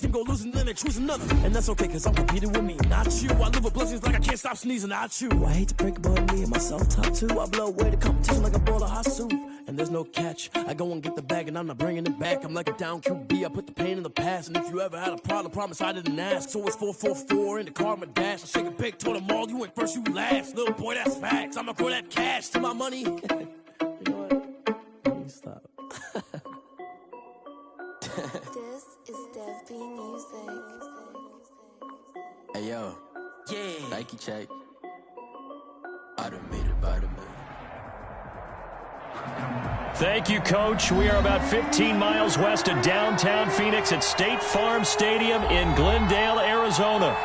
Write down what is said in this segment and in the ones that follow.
can go losing, then they choose another. And that's okay, cause I'm competing with me, not you. I live with blessings like I can't stop sneezing, not you. I hate to break it, but me and myself top two. I blow away the competition like a bowl of hot soup. And there's no catch. I go and get the bag and I'm not bringing it back. I'm like a down QB, I put the pain in the past. And if you ever had a problem, promise I didn't ask. So it's 4-4-4 in the car, my dash. I shake a big, told them all, you went first, you last. Little boy, that's facts. I'ma throw that cash to my money. You know what? Let me stop. This is Dev B Music. Hey yo, yeah, Nike check. Automated by the moon. Thank you, Coach. We are about 15 miles west of downtown Phoenix at State Farm Stadium in Glendale, Arizona.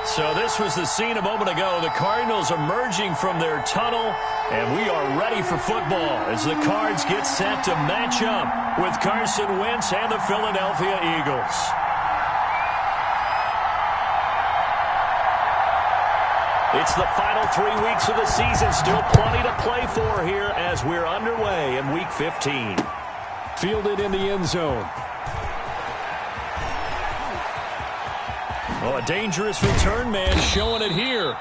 So this was the scene a moment ago. The Cardinals emerging from their tunnel, and we are ready for football as the Cards get set to match up with Carson Wentz and the Philadelphia Eagles. It's the final 3 weeks of the season. Still plenty to play for here as we're underway in Week 15. Fielded in the end zone. Oh, a dangerous return man showing it here.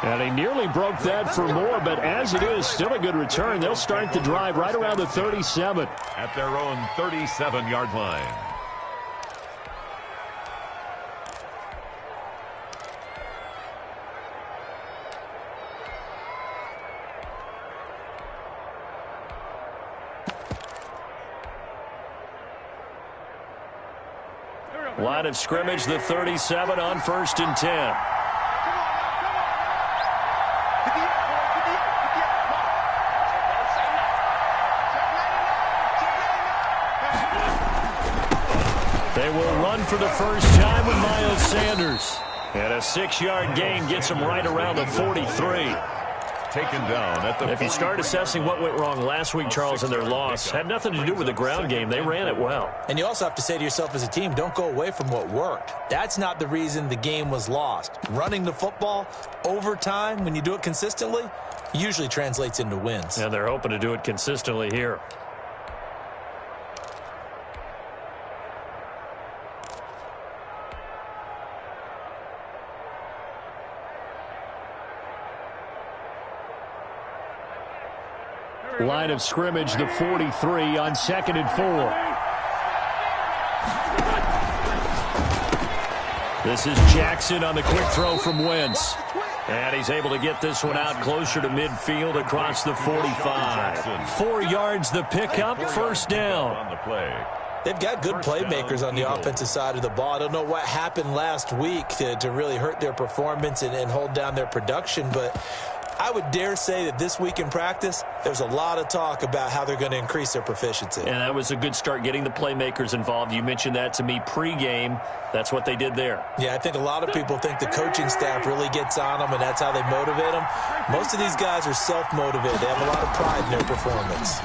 And he nearly broke that for more, but as it is, still a good return. They'll start the drive right around the 37. At their own 37-yard line. Line of scrimmage, the 37 on 1st and 10. They will run for the first time with Miles Sanders. And a 6-yard gain gets them right around the 43. Taken down at the If you start assessing what went wrong last week, Charles, in their loss, had nothing to do with the ground game. They ran it well. And you also have to say to yourself as a team, don't go away from what worked. That's not the reason the game was lost. Running the football over time, when you do it consistently, usually translates into wins. And they're hoping to do it consistently here. Line of scrimmage, the 43 on 2nd and 4. This is Jackson on the quick throw from Wentz. And he's able to get this one out closer to midfield across the 45. 4 yards the pickup, first down. On the play. They've got good playmakers on the offensive side of the ball. I don't know what happened last week to really hurt their performance and hold down their production, but I would dare say that this week in practice, there's a lot of talk about how they're going to increase their proficiency. And that was a good start, getting the playmakers involved. You mentioned that to me pregame. That's what they did there. Yeah, I think a lot of people think the coaching staff really gets on them, and that's how they motivate them. Most of these guys are self-motivated. They have a lot of pride in their performance.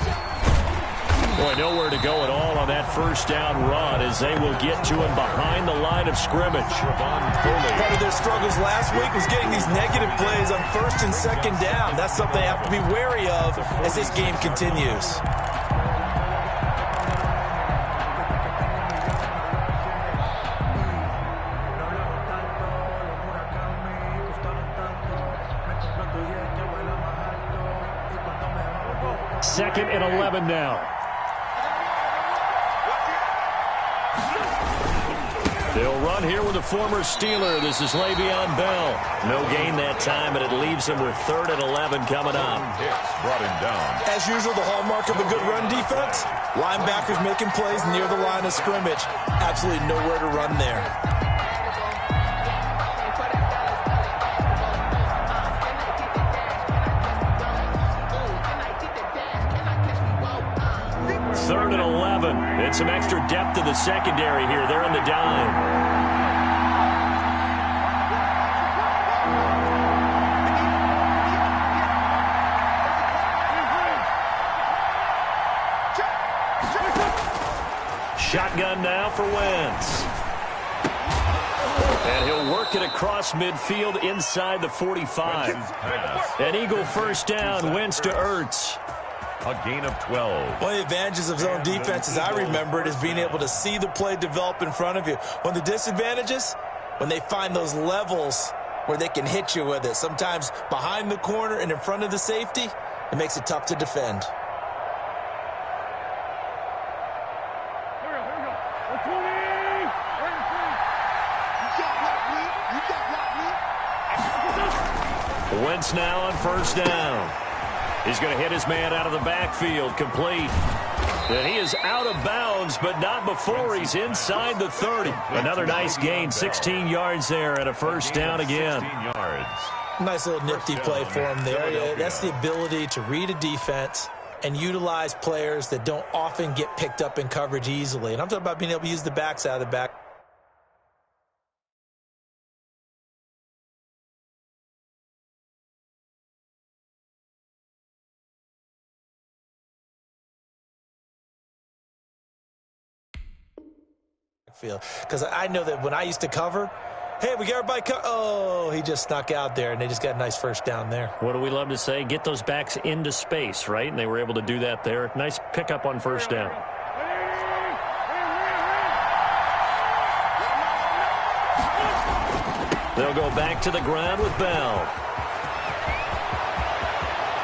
Boy, nowhere to go at all on that first down run as they will get to him behind the line of scrimmage. Part of their struggles last week was getting these negative plays on 1st and 2nd down. That's something they have to be wary of as this game continues. Second and 11 now. They'll run here with a former Steeler. This is Le'Veon Bell. No gain that time, and it leaves him with 3rd and 11 coming up. Brought him down. As usual, the hallmark of a good run defense, linebackers making plays near the line of scrimmage. Absolutely nowhere to run there. Third and 11. And some extra depth to the secondary here. They're in the dime. Shotgun now for Wentz. And he'll work it across midfield inside the 45. An Eagle first down. Wentz to Ertz. A gain of 12. One of the advantages of zone defense, as I remember it, is being able to see the play develop in front of you. One of the disadvantages, when they find those levels where they can hit you with it. Sometimes behind the corner and in front of the safety, it makes it tough to defend. Wentz now on first down. He's going to hit his man out of the backfield, complete. And he is out of bounds, but not before he's inside the 30. Another nice gain, 16 yards there and a first down again. 16 yards. Nice little nifty play for him there. Yeah, that's the ability to read a defense and utilize players that don't often get picked up in coverage easily. And I'm talking about being able to use the backs out of the back. Because I know that when I used to cover, hey, we got everybody oh, he just snuck out there, and they just got a nice first down there. What do we love to say? Get those backs into space, right? And they were able to do that there. Nice pickup on first down. They'll go back to the ground with Bell.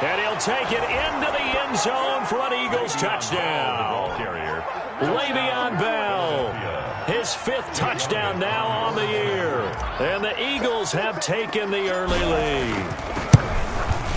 And he'll take it into the end zone for an Eagles touchdown. Le'Veon Bell, his fifth touchdown now on the year. And the Eagles have taken the early lead.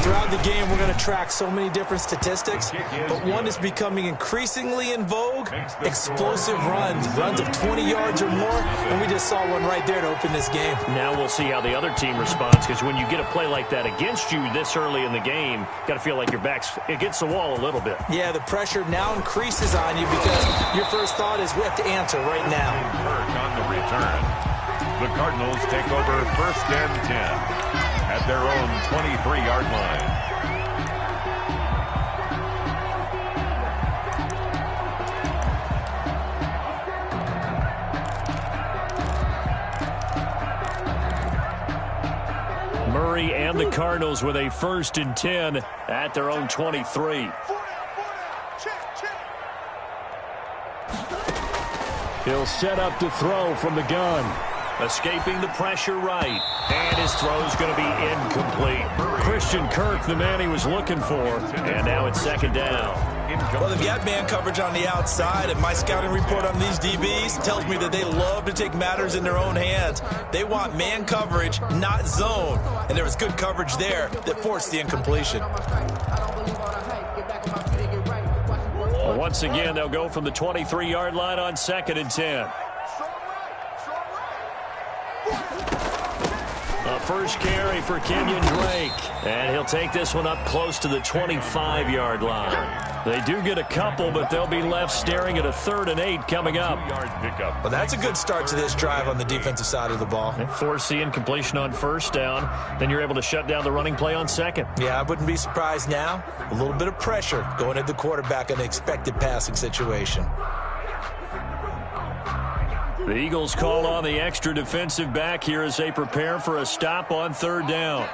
Throughout the game, we're going to track so many different statistics, but one is becoming increasingly in vogue, explosive runs of 20 yards or more, and we just saw one right there to open this game. Now we'll see how the other team responds, because when you get a play like that against you this early in the game, you got to feel like your back's against the wall a little bit. Yeah, the pressure now increases on you because your first thought is we have to answer right now. On the return, the Cardinals take over first and 10. At their own 23-yard line. Murray and the Cardinals with a first and 10 at their own 23. He'll set up to throw from the gun. Escaping the pressure right. And his throw's going to be incomplete. Christian Kirk, the man he was looking for. And now it's second down. Well, they've got man coverage on the outside, and my scouting report on these DBs tells me that they love to take matters in their own hands. They want man coverage, not zone. And there was good coverage there that forced the incompletion. Well, once again, they'll go from the 23-yard line on second and 10. A first carry for Kenyon Drake. And he'll take this one up close to the 25-yard line. They do get a couple, but they'll be left staring at a 3rd and 8 coming up. Well, that's a good start to this drive on the defensive side of the ball. Force the incompletion on first down. Then you're able to shut down the running play on second. Yeah, I wouldn't be surprised now. A little bit of pressure going at the quarterback in an expected passing situation. The Eagles call on the extra defensive back here as they prepare for a stop on third down.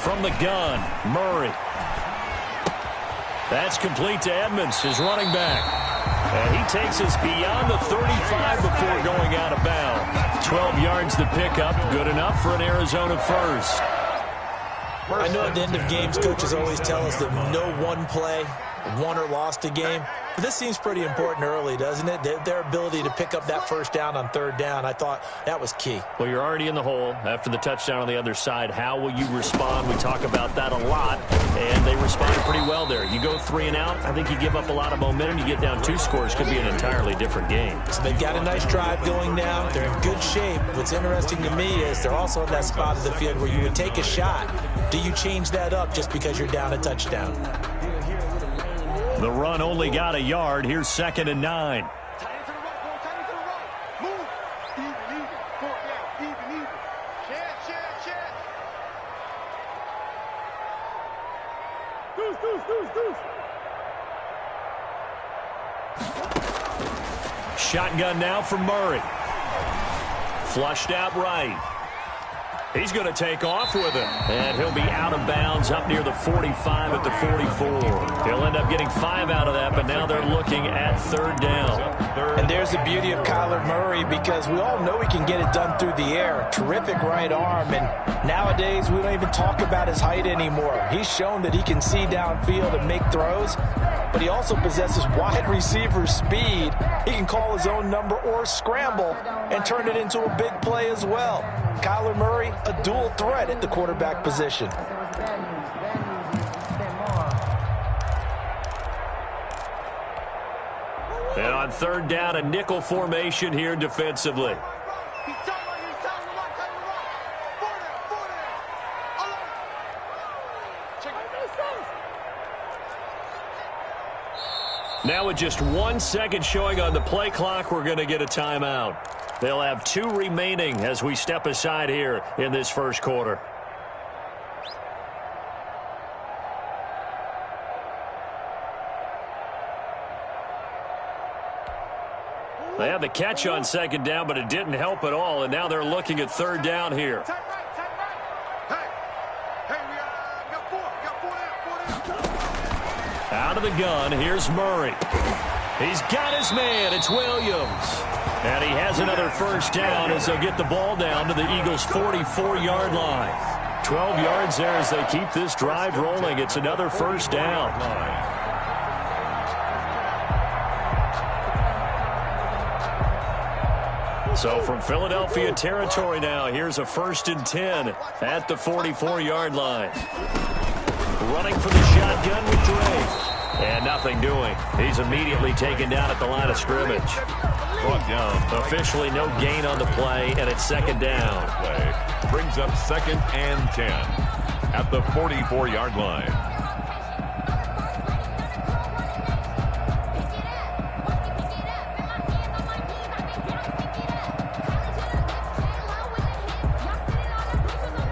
From the gun, Murray. That's complete to Edmonds, his running back. And he takes us beyond the 35 before going out of bounds. 12 yards to pick up, good enough for an Arizona first. I know at the end of games, coaches always tell us that no one play won or lost a game. But this seems pretty important early, doesn't it? Their ability to pick up that first down on third down, I thought that was key. Well, you're already in the hole after the touchdown on the other side. How will you respond? We talk about that a lot, and they responded pretty well there. You go 3 and out, I think you give up a lot of momentum. You get down 2 scores, could be an entirely different game. So they've got a nice drive going now. They're in good shape. What's interesting to me is they're also in that spot of the field where you would take a shot. Do you change that up just because you're down a touchdown? The run only got a yard. Here's 2nd and 9. Shotgun now for Murray. Flushed out right. He's going to take off with it. And he'll be out of bounds up near the 45 at the 44. He'll end up getting 5 out of that, but now they're looking at 3rd down. And there's the beauty of Kyler Murray, because we all know he can get it done through the air. Terrific right arm, and nowadays we don't even talk about his height anymore. He's shown that he can see downfield and make throws, but he also possesses wide receiver speed. He can call his own number or scramble and turn it into a big play as well. Kyler Murray, a dual threat at the quarterback position. And on 3rd down, a nickel formation here defensively. Now with just 1 second showing on the play clock, we're going to get a timeout. They'll have 2 remaining as we step aside here in this first quarter. They had the catch on 2nd down, but it didn't help at all, and now they're looking at 3rd down here. Out of the gun, here's Murray. He's got his man. It's Williams. And he has another 1st down as they'll get the ball down to the Eagles' 44-yard line. 12 yards there as they keep this drive rolling. It's another 1st down. So from Philadelphia territory now, here's a 1st and 10 at the 44-yard line. Running for the shotgun with Drake. And nothing doing. He's immediately taken down at the line of scrimmage. Brought down. Officially no gain on the play, and it's 2nd down. Play brings up 2nd and 10 at the 44-yard line.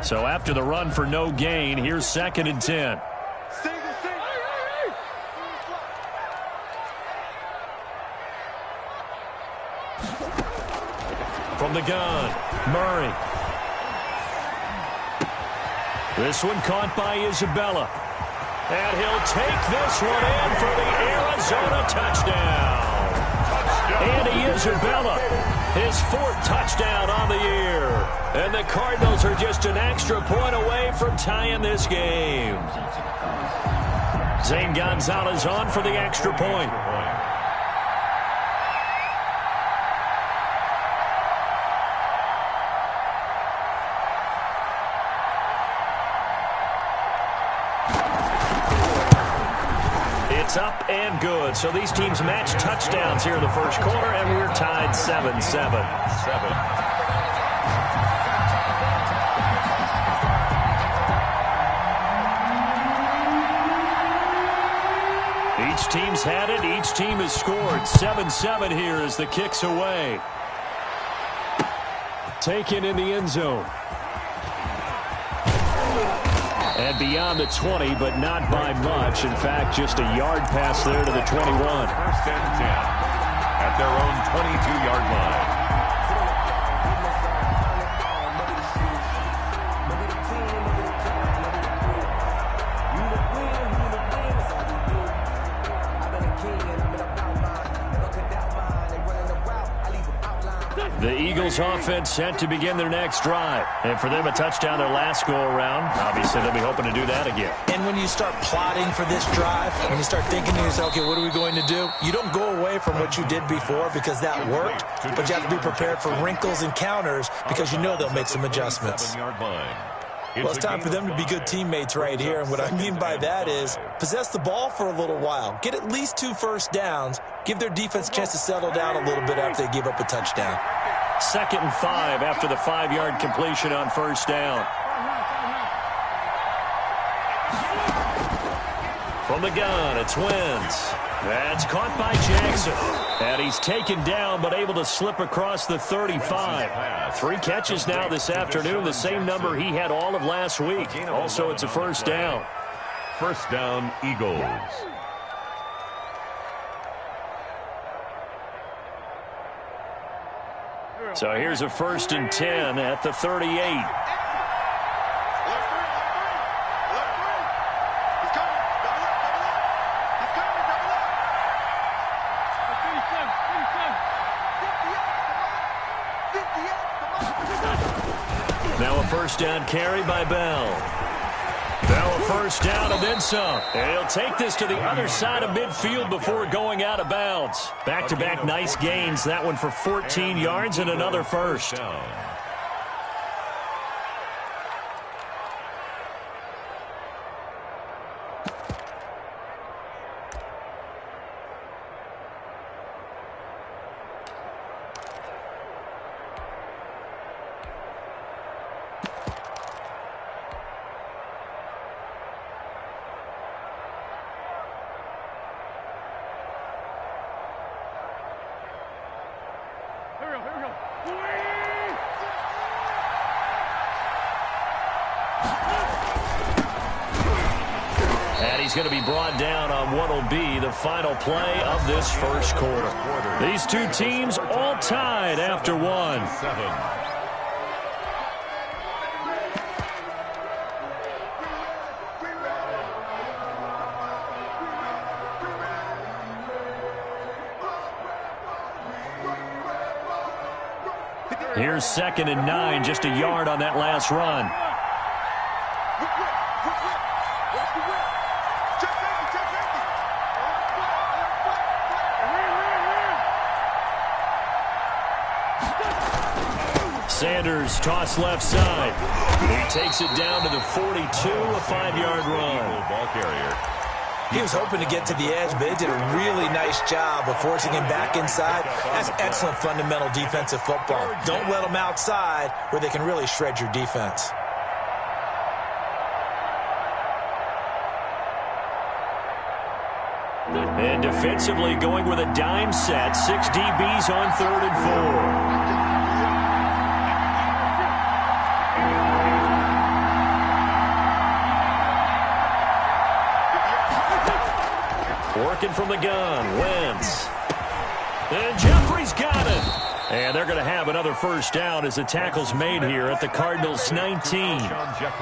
So after the run for no gain, here's 2nd and 10. From the gun, Murray. This one caught by Isabella. And he'll take this one in for the Arizona touchdown. Andy Isabella, his 4th touchdown on the year. And the Cardinals are just an extra point away from tying this game. Zane Gonzalez on for the extra point. It's up and good. So these teams match touchdowns here in the first quarter, and we're tied 7-7. Each team's had it. Each team has scored. 7-7 here as the kick's away. Taken in the end zone. And beyond the 20, but not by much. In fact, just a yard pass there to the 21. 1st and 10 at their own 22-yard line. The Eagles offense set to begin their next drive. And for them, a touchdown their last go-around. Obviously, they'll be hoping to do that again. And when you start plotting for this drive, when you start thinking to yourself, okay, what are we going to do? You don't go away from what you did before because that worked, but you have to be prepared for wrinkles and counters because you know they'll make some adjustments. Well, it's time for them to be good teammates right here, and what I mean by that is possess the ball for a little while, get at least 2 first downs, give their defense a chance to settle down a little bit after they give up a touchdown. 2nd and 5 after the 5-yard completion on 1st down. From the gun, it's Wentz. That's caught by Jackson. And he's taken down, but able to slip across the 35. 3 catches now this afternoon, the same number he had all of last week. Also, it's a 1st down. 1st down, Eagles. So here's a 1st and 10 at the 38. Now a 1st down carry by Bell. Now a 1st down and then some. And he'll take this to the other side of midfield before going out of bounds. Back-to-back nice gains. That one for 14 yards and another 1st. And he's going to be brought down on what will be the final play of this 1st quarter. These two teams all tied after one. Here's 2nd and 9, just a yard on that last run. Sanders toss left side. He takes it down to the 42, a 5-yard run. Ball carrier. He was hoping to get to the edge, but they did a really nice job of forcing him back inside. That's excellent fundamental defensive football. Don't let them outside where they can really shred your defense. And defensively going with a dime set. 6 DBs on 3rd and 4. Working from the gun, Wentz. And Jeffrey's got it. And they're going to have another 1st down as the tackle's made here at the Cardinals' 19.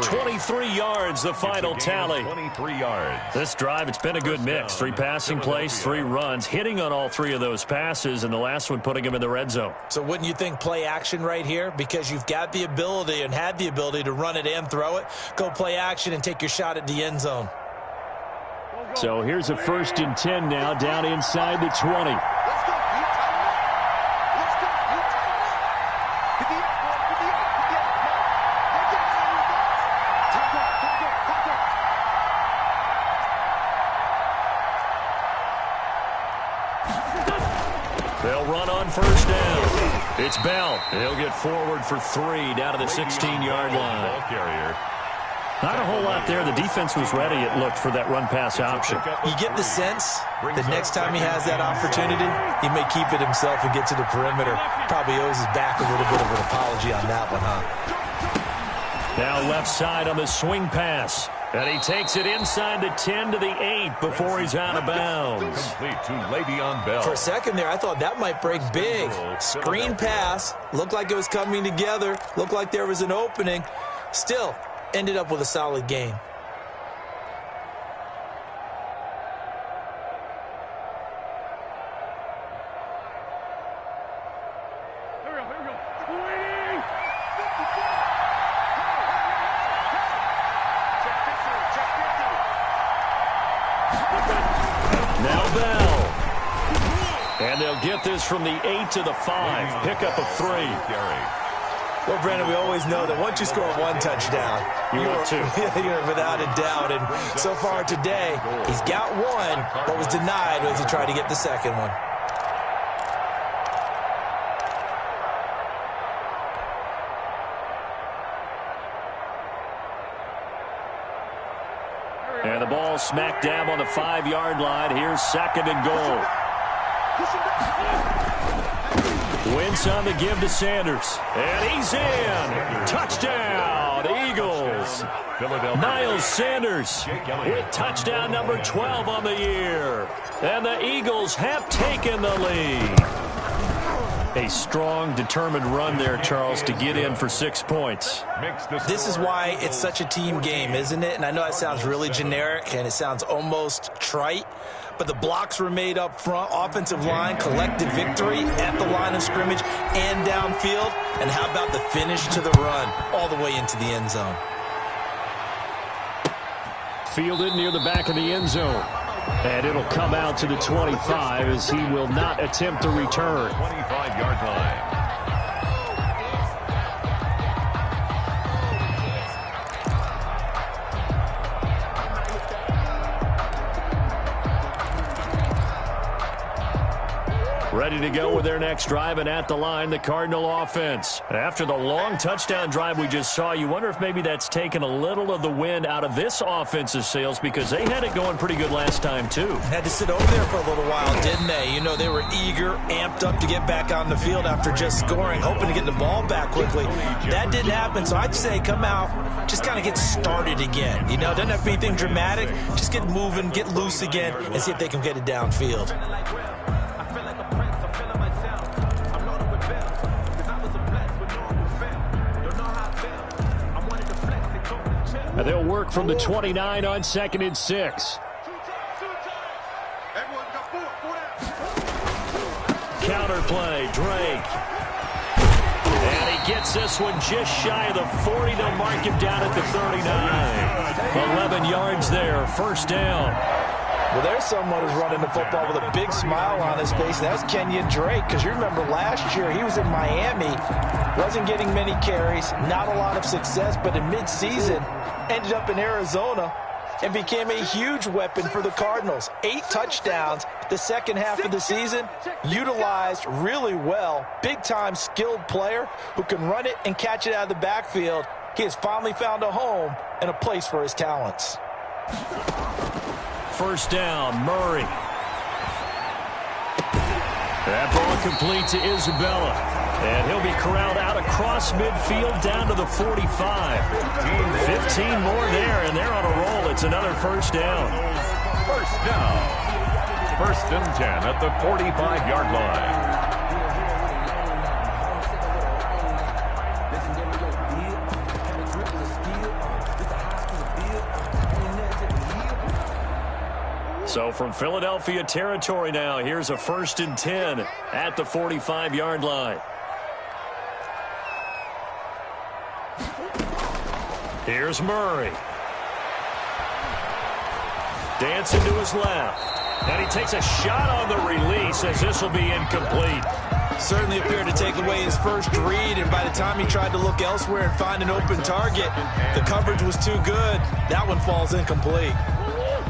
23 yards, the final tally. 23 yards. This drive, it's been a good mix. 3 passing plays, 3 runs, hitting on all 3 of those passes, and the last one putting him in the red zone. So wouldn't you think play action right here? Because you've got the ability and had the ability to run it and throw it. Go play action and take your shot at the end zone. So here's a 1st and 10 now, down inside the 20. They'll run on 1st down. It's Bell. He'll get forward for 3 down to the 16-yard line. Ball carrier. Not a whole lot there. The defense was ready, it looked, for that run-pass option. You get the sense that next time he has that opportunity, he may keep it himself and get to the perimeter. Probably owes his back a little bit of an apology on that one, huh? Now left side on the swing pass. And he takes it inside the 10 to the 8 before he's out of bounds. Complete to Le'Veon Bell. For a second there, I thought that might break big. Screen pass. Looked like it was coming together. Looked like there was an opening. Still, ended up with a solid game. Now Bell. And they'll get this from the 8 to the 5. Pickup of 3. Well, Brandon, we always know that once you score one touchdown, you're without a doubt. And so far today, he's got one, but was denied as he tried to get the second one. And the ball smack dab on the 5-yard line. Here's 2nd and goal. Wentz on the give to Sanders. And he's in. Touchdown, Eagles. Miles Sanders with touchdown number 12 on the year. And the Eagles have taken the lead. A strong, determined run there, Charles, to get in for 6 points. This is why it's such a team game, isn't it? And I know that sounds really generic and it sounds almost trite, but the blocks were made up front, offensive line, collective victory at the line of scrimmage and downfield. And how about the finish to the run all the way into the end zone? Fielded near the back of the end zone. And it'll come out to the 25 as he will not attempt to return. 25-yard line. Ready to go with their next drive, and at the line, the Cardinal offense. After the long touchdown drive we just saw, you wonder if maybe that's taken a little of the wind out of this offense's sails, because they had it going pretty good last time, too. Had to sit over there for a little while, didn't they? You know, they were eager, amped up to get back on the field after just scoring, hoping to get the ball back quickly. That didn't happen, so I'd say come out, just kind of get started again. You know, doesn't have to be anything dramatic. Just get moving, get loose again, and see if they can get it downfield. And they'll work from the 29 on 2nd and 6. Counter play, Drake. And he gets this one just shy of the 40. They'll mark him down at the 39. 11 yards there, first down. Well, there's someone who's running the football with a big smile on his face. That's Kenyon Drake, because you remember last year he was in Miami, wasn't getting many carries, not a lot of success, but in midseason ended up in Arizona and became a huge weapon for the Cardinals. 8 touchdowns the second half of the season, utilized really well. Big-time skilled player who can run it and catch it out of the backfield. He has finally found a home and a place for his talents. First down, Murray. That ball complete to Isabella. And he'll be corralled out across midfield down to the 45. 15 more there, and they're on a roll. It's another first down. First down. 1st and 10 at the 45-yard line. So from Philadelphia territory now, here's a 1st and 10 at the 45-yard line. Here's Murray. Dancing to his left. And he takes a shot on the release as this will be incomplete. Certainly appeared to take away his first read, and by the time he tried to look elsewhere and find an open target, the coverage was too good. That one falls incomplete.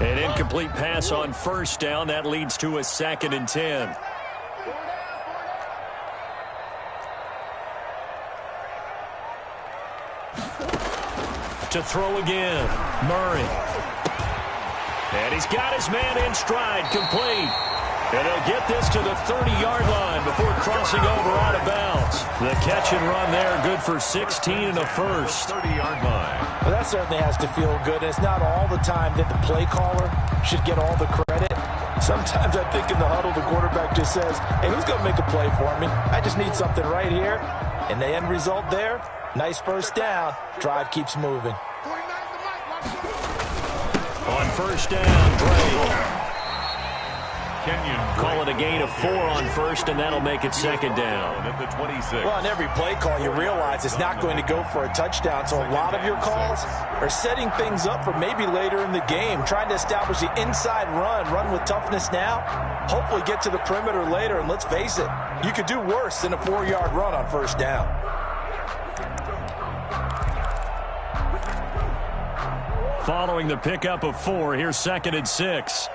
An incomplete pass on first down. That leads to a 2nd and 10. To throw again, Murray. And he's got his man in stride, complete. And he'll get this to the 30-yard line before crossing over out of bounds. The catch and run there, good for 16 and a first. 30-yard line. Well, that certainly has to feel good. And it's not all the time that the play caller should get all the credit. Sometimes I think in the huddle, the quarterback just says, hey, who's going to make a play for me? I just need something right here. And the end result there, nice first down. Drive keeps moving. On first down, Drake. Call it a gain of 4 on first, and that'll make it 2nd down. At the 26. Well, on every play call, you realize it's not going to go for a touchdown. So a lot of your calls are setting things up for maybe later in the game, trying to establish the inside run with toughness now, hopefully get to the perimeter later. And let's face it, you could do worse than a 4-yard run on first down. Following the pickup of 4, here's 2nd and 6.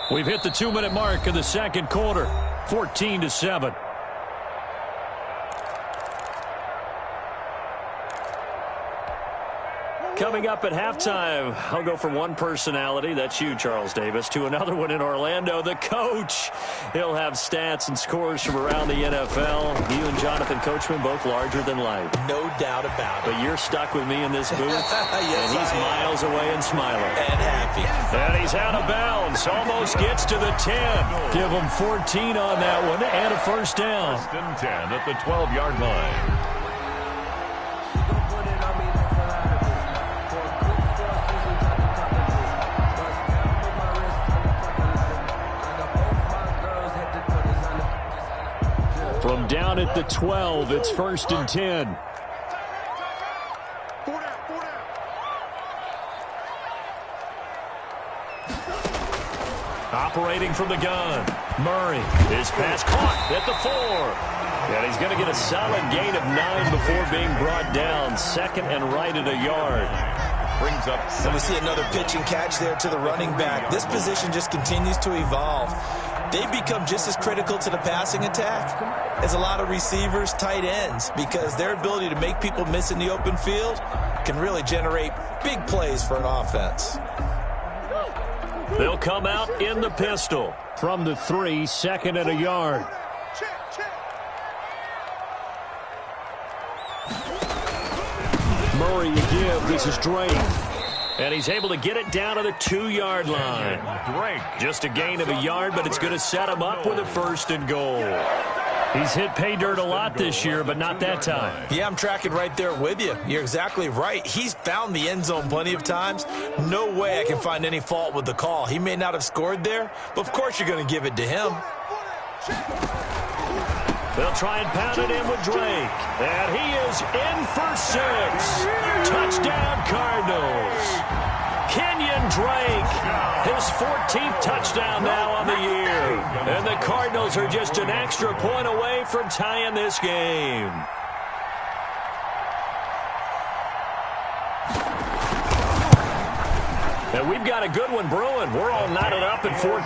We've hit the 2-minute mark of the second quarter, 14-7. Coming Coming up at halftime, I'll go from one personality, that's you, Charles Davis, to another one in Orlando, the coach. He'll have stats and scores from around the NFL. You and Jonathan Coachman both larger than life. No doubt about it. But you're stuck with me in this booth, yes, and he's miles away and smiling. And happy. And he's out of bounds, almost gets to the 10. Give him 14 on that one, and a first down. First and 10 at the 12-yard line. From down at the 12, it's first and 10. Operating from the gun, Murray. His pass caught at the 4. And he's going to get a solid gain of 9 before being brought down. Second and right at a yard. Brings up. And we see another pitch and catch there to the running back. This position just continues to evolve. They become just as critical to the passing attack as a lot of receivers, tight ends, because their ability to make people miss in the open field can really generate big plays for an offense. They'll come out in the pistol. From the 3, second and a yard. Murray a give. This is Drake. And he's able to get it down to the 2-yard line. Drake. Just a gain of a yard, but it's going to set him up with a first and goal. He's hit pay dirt a lot this year, but not that time. Yeah, I'm tracking right there with you. You're exactly right. He's found the end zone plenty of times. No way I can find any fault with the call. He may not have scored there, but of course you're going to give it to him. They'll try and pound it in with Drake. And he is in for 6. Touchdown, Cardinals. Kenyon Drake, his 14th touchdown now on the year. And the Cardinals are just an extra point away from tying this game. And we've got a good one brewing. We're all knotted up at 14.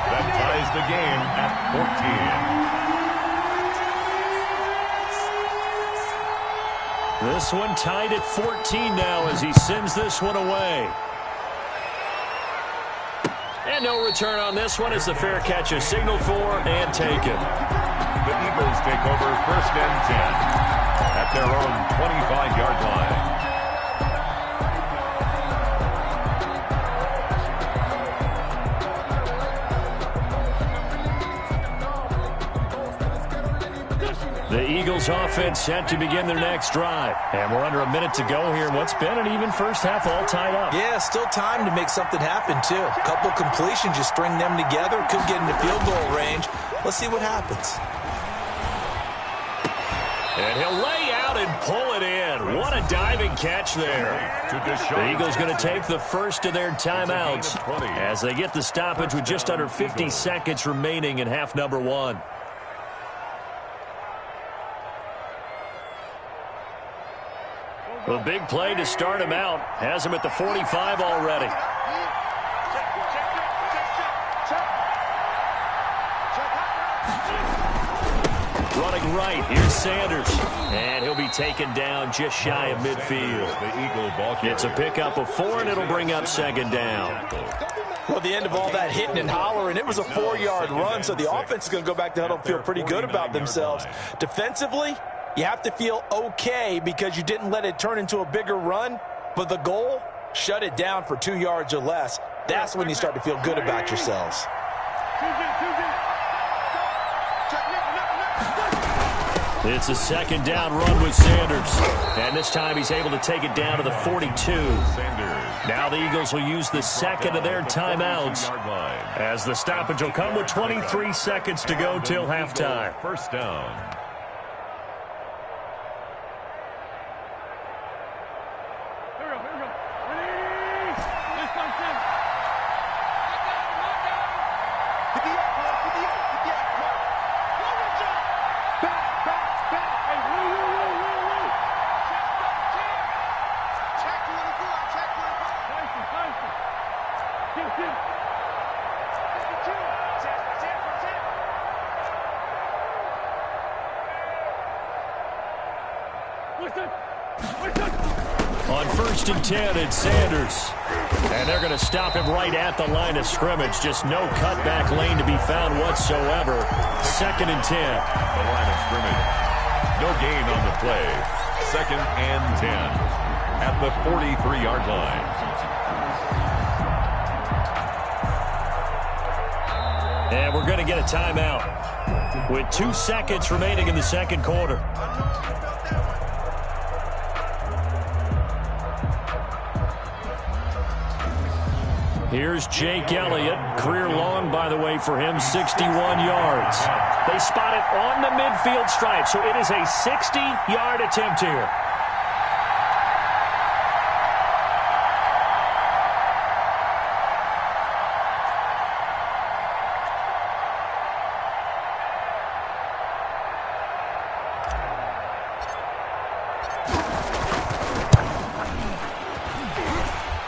That ties the game at 14. This one tied at 14 now as he sends this one away. And no return on this one as the fair catch is signaled for and taken. The Eagles take over first and 10 at their own 25-yard line. The Eagles offense set to begin their next drive. And we're under a minute to go here. What's been an even first half all tied up. Yeah, still time to make something happen, too. A couple completions, you string them together. Could get into field goal range. Let's see what happens. And he'll lay out and pull it in. What a diving catch there. The Eagles going to take the first of their timeouts as they get the stoppage with just under 50 seconds remaining in half number 1. A big play to start him out. Has him at the 45 already. Running right, here's Sanders. And he'll be taken down just shy of midfield. It's a pickup of 4, and it'll bring up second down. Well, the end of all that hitting and hollering, it was a 4-yard run, so the offense is going to go back to huddle and feel pretty good about themselves. Defensively, you have to feel okay because you didn't let it turn into a bigger run, but the goal, shut it down for 2 yards or less. That's when you start to feel good about yourselves. It's a second down run with Sanders. And this time he's able to take it down to the 42. Now the Eagles will use the second of their timeouts as the stoppage will come with 23 seconds to go till halftime. First down. On 1st and 10, it's Sanders. And they're going to stop him right at the line of scrimmage. Just no cutback lane to be found whatsoever. 2nd and 10. The line of scrimmage. No gain on the play. 2nd and 10 at the 43-yard line. And we're going to get a timeout with 2 seconds remaining in the second quarter. Here's Jake Elliott. Career long, by the way, for him, 61 yards. They spot it on the midfield stripe, so it is a 60-yard attempt here.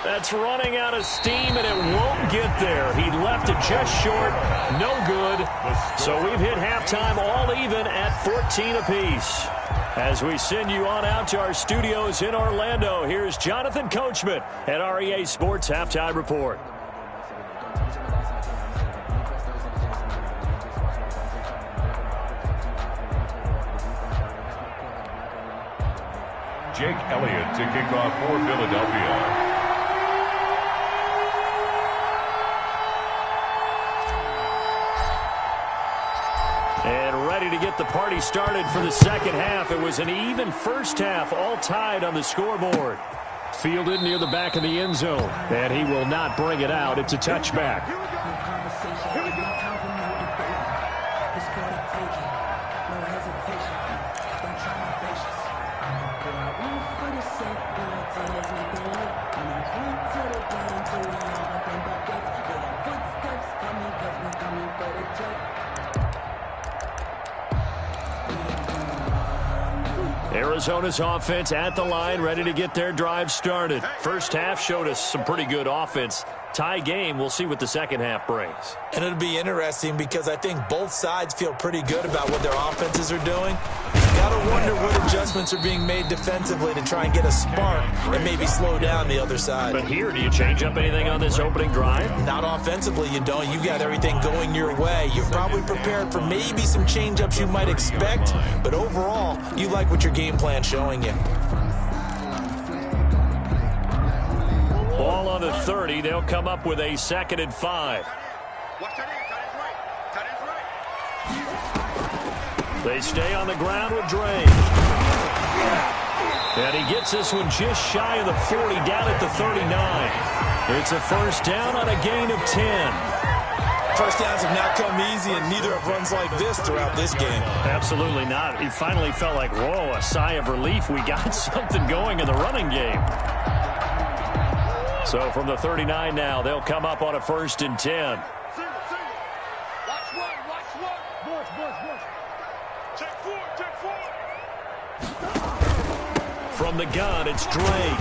That's running out of steam, and it won't get there. He left it just short. No good. So we've hit halftime all even at 14 apiece. As we send you on out to our studios in Orlando, here's Jonathan Coachman at REA Sports Halftime Report. Jake Elliott to kick off for Philadelphia. And ready to get the party started for the second half. It was an even first half, all tied on the scoreboard. Fielded near the back of the end zone, and he will not bring it out. It's a touchback. Arizona's offense at the line, ready to get their drive started. First half showed us some pretty good offense. Tie game, we'll see what the second half brings. And it'll be interesting because I think both sides feel pretty good about what their offenses are doing. Got to wonder what adjustments are being made defensively to try and get a spark and maybe slow down the other side. But here, do you change up anything on this opening drive? Not offensively, you don't. You've got everything going your way. You've probably prepared for maybe some change-ups you might expect, but overall, you like what your game plan's showing you. Ball on the 30. They'll come up with a 2nd and 5. They stay on the ground with Drake. And he gets this one just shy of the 40, down at the 39. It's a first down on a gain of 10. First downs have not come easy, and neither have runs like this throughout this game. Absolutely not. He finally felt like, whoa, a sigh of relief. We got something going in the running game. So from the 39 now, they'll come up on a 1st and 10. From the gun, it's Drake.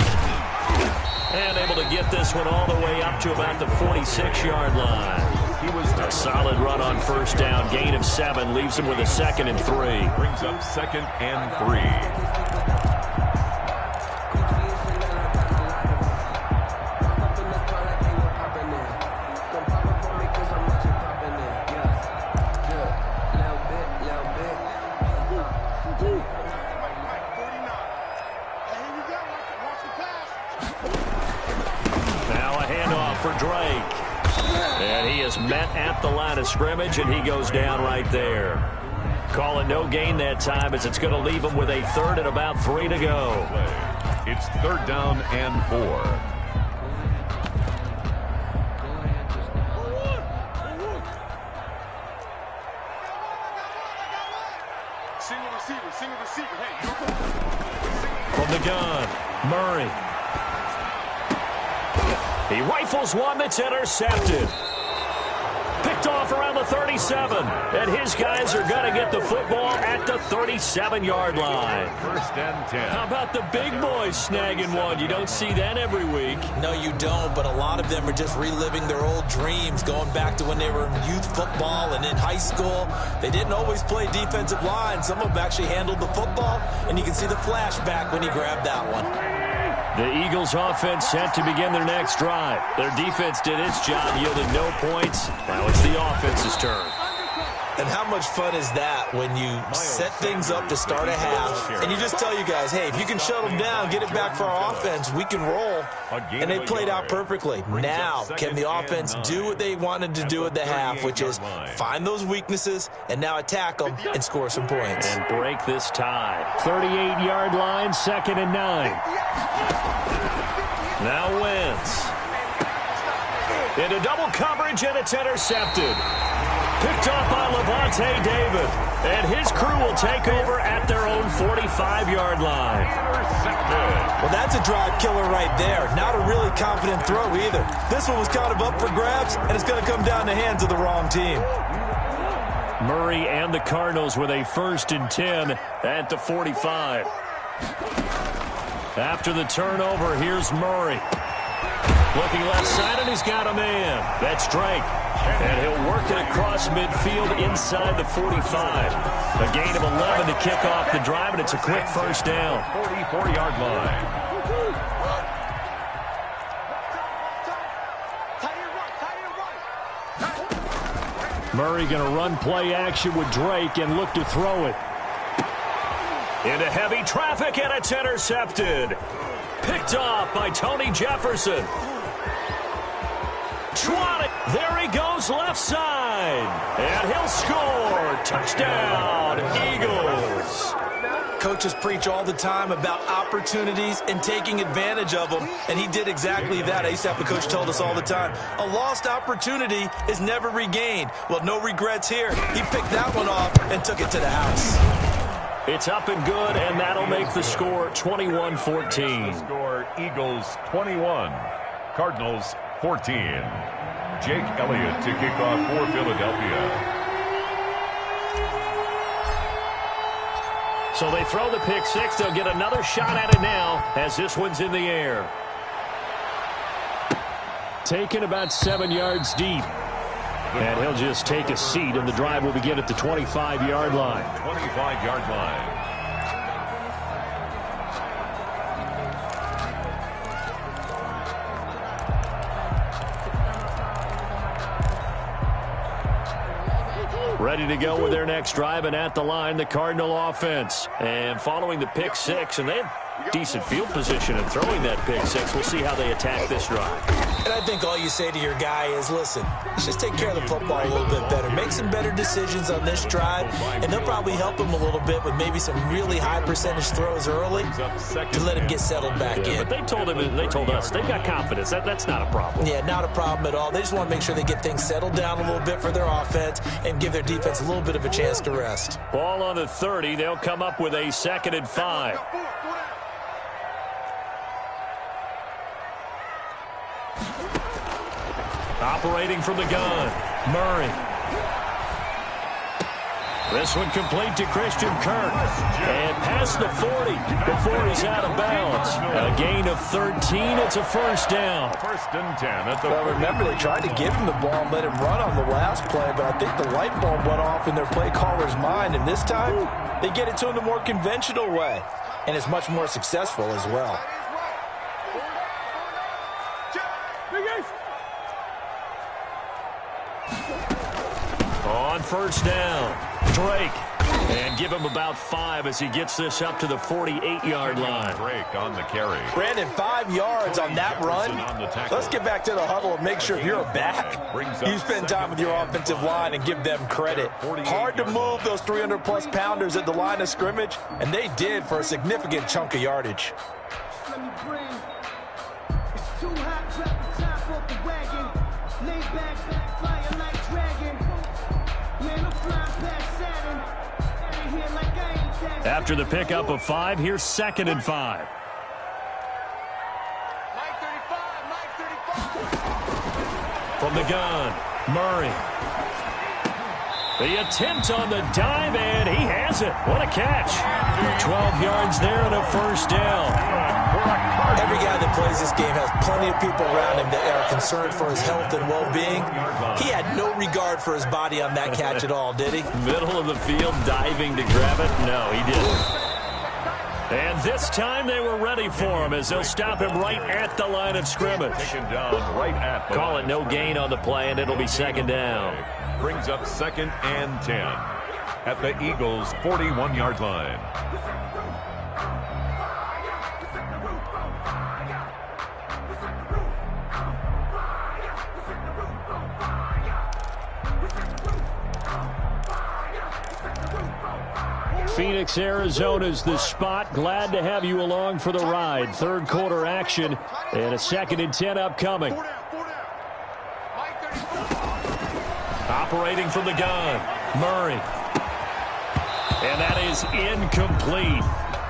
And able to get this one all the way up to about the 46-yard line. He was a solid run on first down. Gain of 7 leaves him with a 2nd and 3. Brings up 2nd and 3. Met at the line of scrimmage, and he goes down right there. Call it no gain that time, as it's going to leave him with a 3rd and about 3 to go. It's 3rd down and 4. From the gun, Murray. He rifles one that's intercepted. Picked off around the 36. 7, and his guys are going to get the football at the 37-yard line. First and 10. How about the big boys snagging one? You don't see that every week. No, you don't, but a lot of them are just reliving their old dreams, going back to when they were in youth football and in high school. They didn't always play defensive line. Some of them actually handled the football, and you can see the flashback when he grabbed that one. The Eagles offense set to begin their next drive. Their defense did its job, yielding no points. Now it's the offense's turn. And how much fun is that when you set things up to start a half, and you just tell you guys, hey, if you can shut them down, get it back for our offense, we can roll. And they played out perfectly. Now, can the offense do what they wanted to do at the half, which is find those weaknesses and now attack them and score some points. And break this tie. 38-yard line, 2nd and 9. Now Wentz. Into double coverage, and it's intercepted. Picked up by Levante David. And his crew will take over at their own 45-yard line. Well, that's a drive killer right there. Not a really confident throw either. This one was kind of up for grabs, and it's going to come down the hands of the wrong team. Murray and the Cardinals with a 1st and 10 at the 45. After the turnover, here's Murray. Looking left side, and he's got a man. That's Drake. And he'll work it across midfield inside the 45. A gain of 11 to kick off the drive, and it's a quick first down. 44-yard line. Murray going to run play action with Drake and look to throw it. Into heavy traffic, and it's intercepted. Picked up by Tony Jefferson. Schwannick, there he goes left side. And he'll score. Touchdown, Eagles. Coaches preach all the time about opportunities and taking advantage of them, and he did exactly that. I used to have a coach told us all the time, a lost opportunity is never regained. Well, no regrets here. He picked that one off and took it to the house. It's up and good, and that'll make the score 21-14. Score Eagles 21, Cardinals 14. Jake Elliott to kick off for Philadelphia. So they throw the pick six. They'll get another shot at it now as this one's in the air. Taken about 7 yards deep. And he'll just take a seat, and the drive will begin at the 25-yard line. 25-yard line. Ready to go with their next drive, and at the line, the Cardinal offense. And following the pick six, and they have decent field position in throwing that pick six. We'll see how they attack this drive. And I think all you say to your guy is, listen, let's just take care of the football a little bit better. Make some better decisions on this drive, and they'll probably help him a little bit with maybe some really high percentage throws early to let him get settled back in. But they told him, and they told us, they've got confidence. That's not a problem. Yeah, not a problem at all. They just want to make sure they get things settled down a little bit for their offense and give their defense a little bit of a chance to rest. Ball on the 30. They'll come up with a 2nd and 5. Operating from the gun, Murray. This one complete to Christian Kirk. And past the 40 before he's out of bounds. A gain of 13. It's a first down. 1st and 10. Well, remember, they tried to give him the ball and let him run on the last play, but I think the light bulb went off in their play caller's mind, and this time they get it to him the more conventional way, and it's much more successful as well. On first down, Drake. And give him about 5 as he gets this up to the 48-yard line. Drake on the carry. Brandon, 5 yards on that run. Let's get back to the huddle and make sure if you're a back, you spend time with your offensive line and give them credit. Hard to move those 300-plus pounders at the line of scrimmage, and they did for a significant chunk of yardage. After the pickup of 5, here's 2nd and 5. From the gun, Murray. The attempt on the dive, and he has it. What a catch. 12 yards there and a first down. Every guy that plays this game has plenty of people around him that are concerned for his health and well-being. He had no regard for his body on that catch at all, did he? Middle of the field, diving to grab it? No, he didn't. And this time they were ready for him as they'll stop him right at the line of scrimmage. Call it no gain on the play, and it'll be second down. Brings up 2nd and 10 at the Eagles' 41-yard line. Phoenix, Arizona's the spot. Glad to have you along for the ride. Third quarter action and a 2nd and 10 upcoming. Operating from the gun, Murray. And that is incomplete.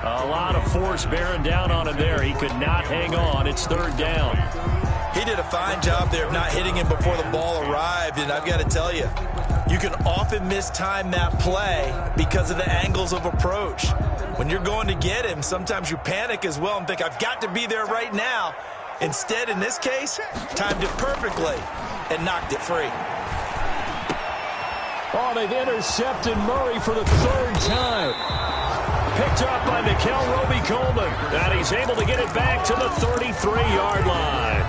A lot of force bearing down on him there. He could not hang on. It's third down. He did a fine job there of not hitting him before the ball arrived, and I've got to tell you, you can often mistime that play because of the angles of approach. When you're going to get him, sometimes you panic as well and think, I've got to be there right now. Instead, in this case, timed it perfectly and knocked it free. Oh, they've intercepted Murray for the third time. Picked up by Nickel Roby-Coleman. And he's able to get it back to the 33-yard line.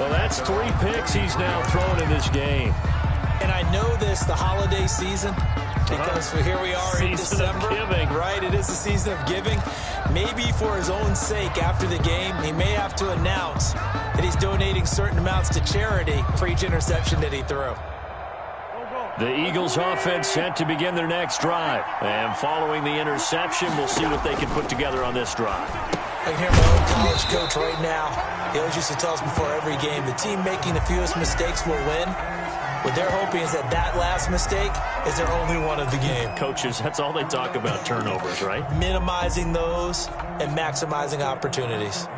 Well, that's 3 picks he's now thrown in this game. And I know this, the holiday season, because here we are in December. Right, it is the season of giving. Maybe for his own sake, after the game, he may have to announce that he's donating certain amounts to charity for each interception that he threw. The Eagles offense set to begin their next drive. And following the interception, we'll see what they can put together on this drive. I can hear my own college coach right now. He always used to tell us before every game, the team making the fewest mistakes will win. What they're hoping is that last mistake is their only one of the game. Coaches, that's all they talk about, turnovers, right? Minimizing those and maximizing opportunities.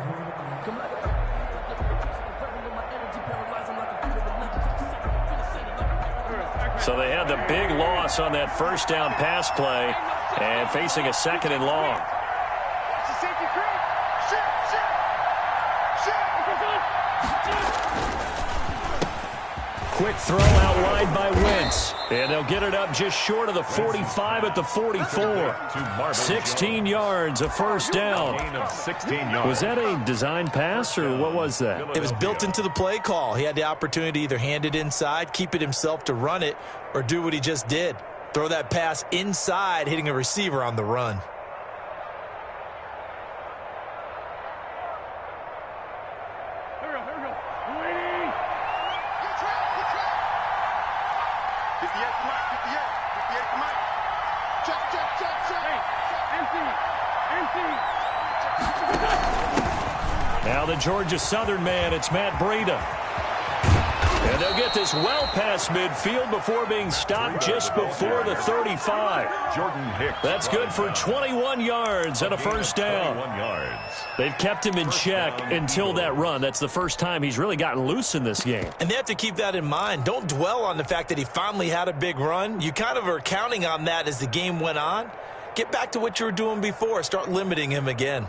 So they had the big loss on that first down pass play and facing a 2nd and long. Quick throw out wide by Wentz. And they'll get it up just short of the 45 at the 44. 16 yards, a first down. Was that a design pass, or what was that? It was built into the play call. He had the opportunity to either hand it inside, keep it himself to run it, or do what he just did. Throw that pass inside, hitting a receiver on the run. Now the Georgia Southern man, it's Matt Breida. And they'll get this well past midfield before being stopped just before the 35. Jordan Hicks. That's good for 21 yards and a first down. They've kept him in check until that run. That's the first time he's really gotten loose in this game. And they have to keep that in mind. Don't dwell on the fact that he finally had a big run. You kind of are counting on that as the game went on. Get back to what you were doing before. Start limiting him again.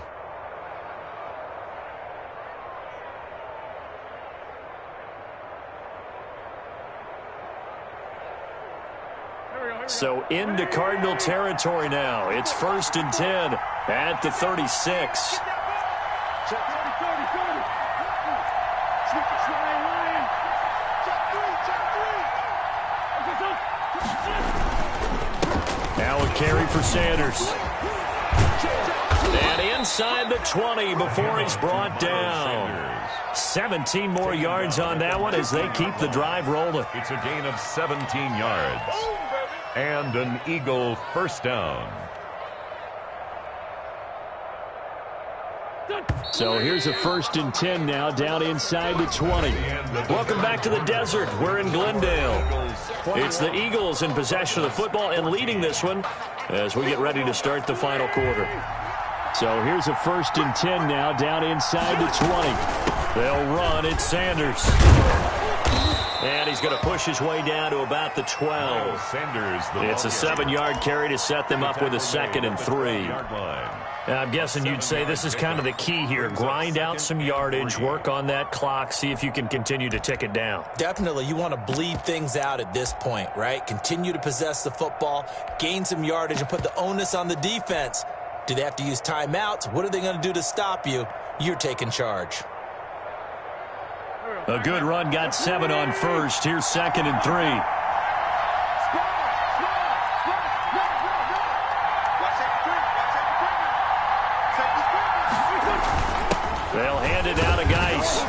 So into Cardinal territory now. It's 1st and 10 at the 36. Now a carry for Sanders. And inside the 20 before he's brought down. 17 more yards on that one as they keep the drive rolling. It's a gain of 17 yards. And an Eagle first down. So here's a 1st and 10 now, down inside the 20. Welcome back to the desert. We're in Glendale. It's the Eagles in possession of the football and leading this one as we get ready to start the final quarter. So here's a 1st and 10 now, down inside the 20. They'll run. It's Sanders. And he's going to push his way down to about the 12. It's a 7-yard carry to set them up with a 2nd and 3. I'm guessing you'd say this is kind of the key here. Grind out some yardage, work on that clock, see if you can continue to tick it down. Definitely. You want to bleed things out at this point, right? Continue to possess the football, gain some yardage, and put the onus on the defense. Do they have to use timeouts? What are they going to do to stop you? You're taking charge. A good run, got 7 on first. Here's 2nd and 3. They'll hand it down to Geis.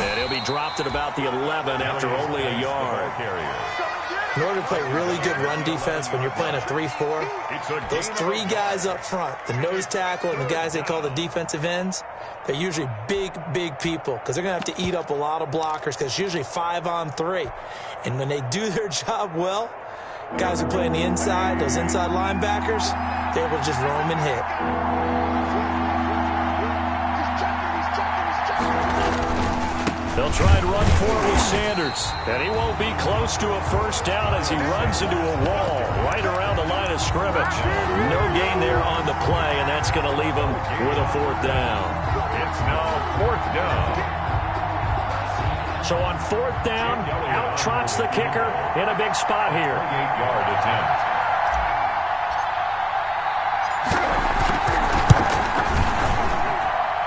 And he'll be dropped at about the 11 after only a yard. In order to play really good run defense when you're playing a 3-4, those 3 guys up front, the nose tackle and the guys they call the defensive ends, they're usually big, big people because they're going to have to eat up a lot of blockers because it's usually 5 on 3. And when they do their job well, guys who play on the inside, those inside linebackers, they're able to just roam and hit. They'll try and run for it with Sanders. And he won't be close to a first down as he runs into a wall right around the line of scrimmage. No gain there on the play, and that's going to leave him with a 4th down. It's now 4th down. So on 4th down, out trots the kicker in a big spot here. 8-yard attempt.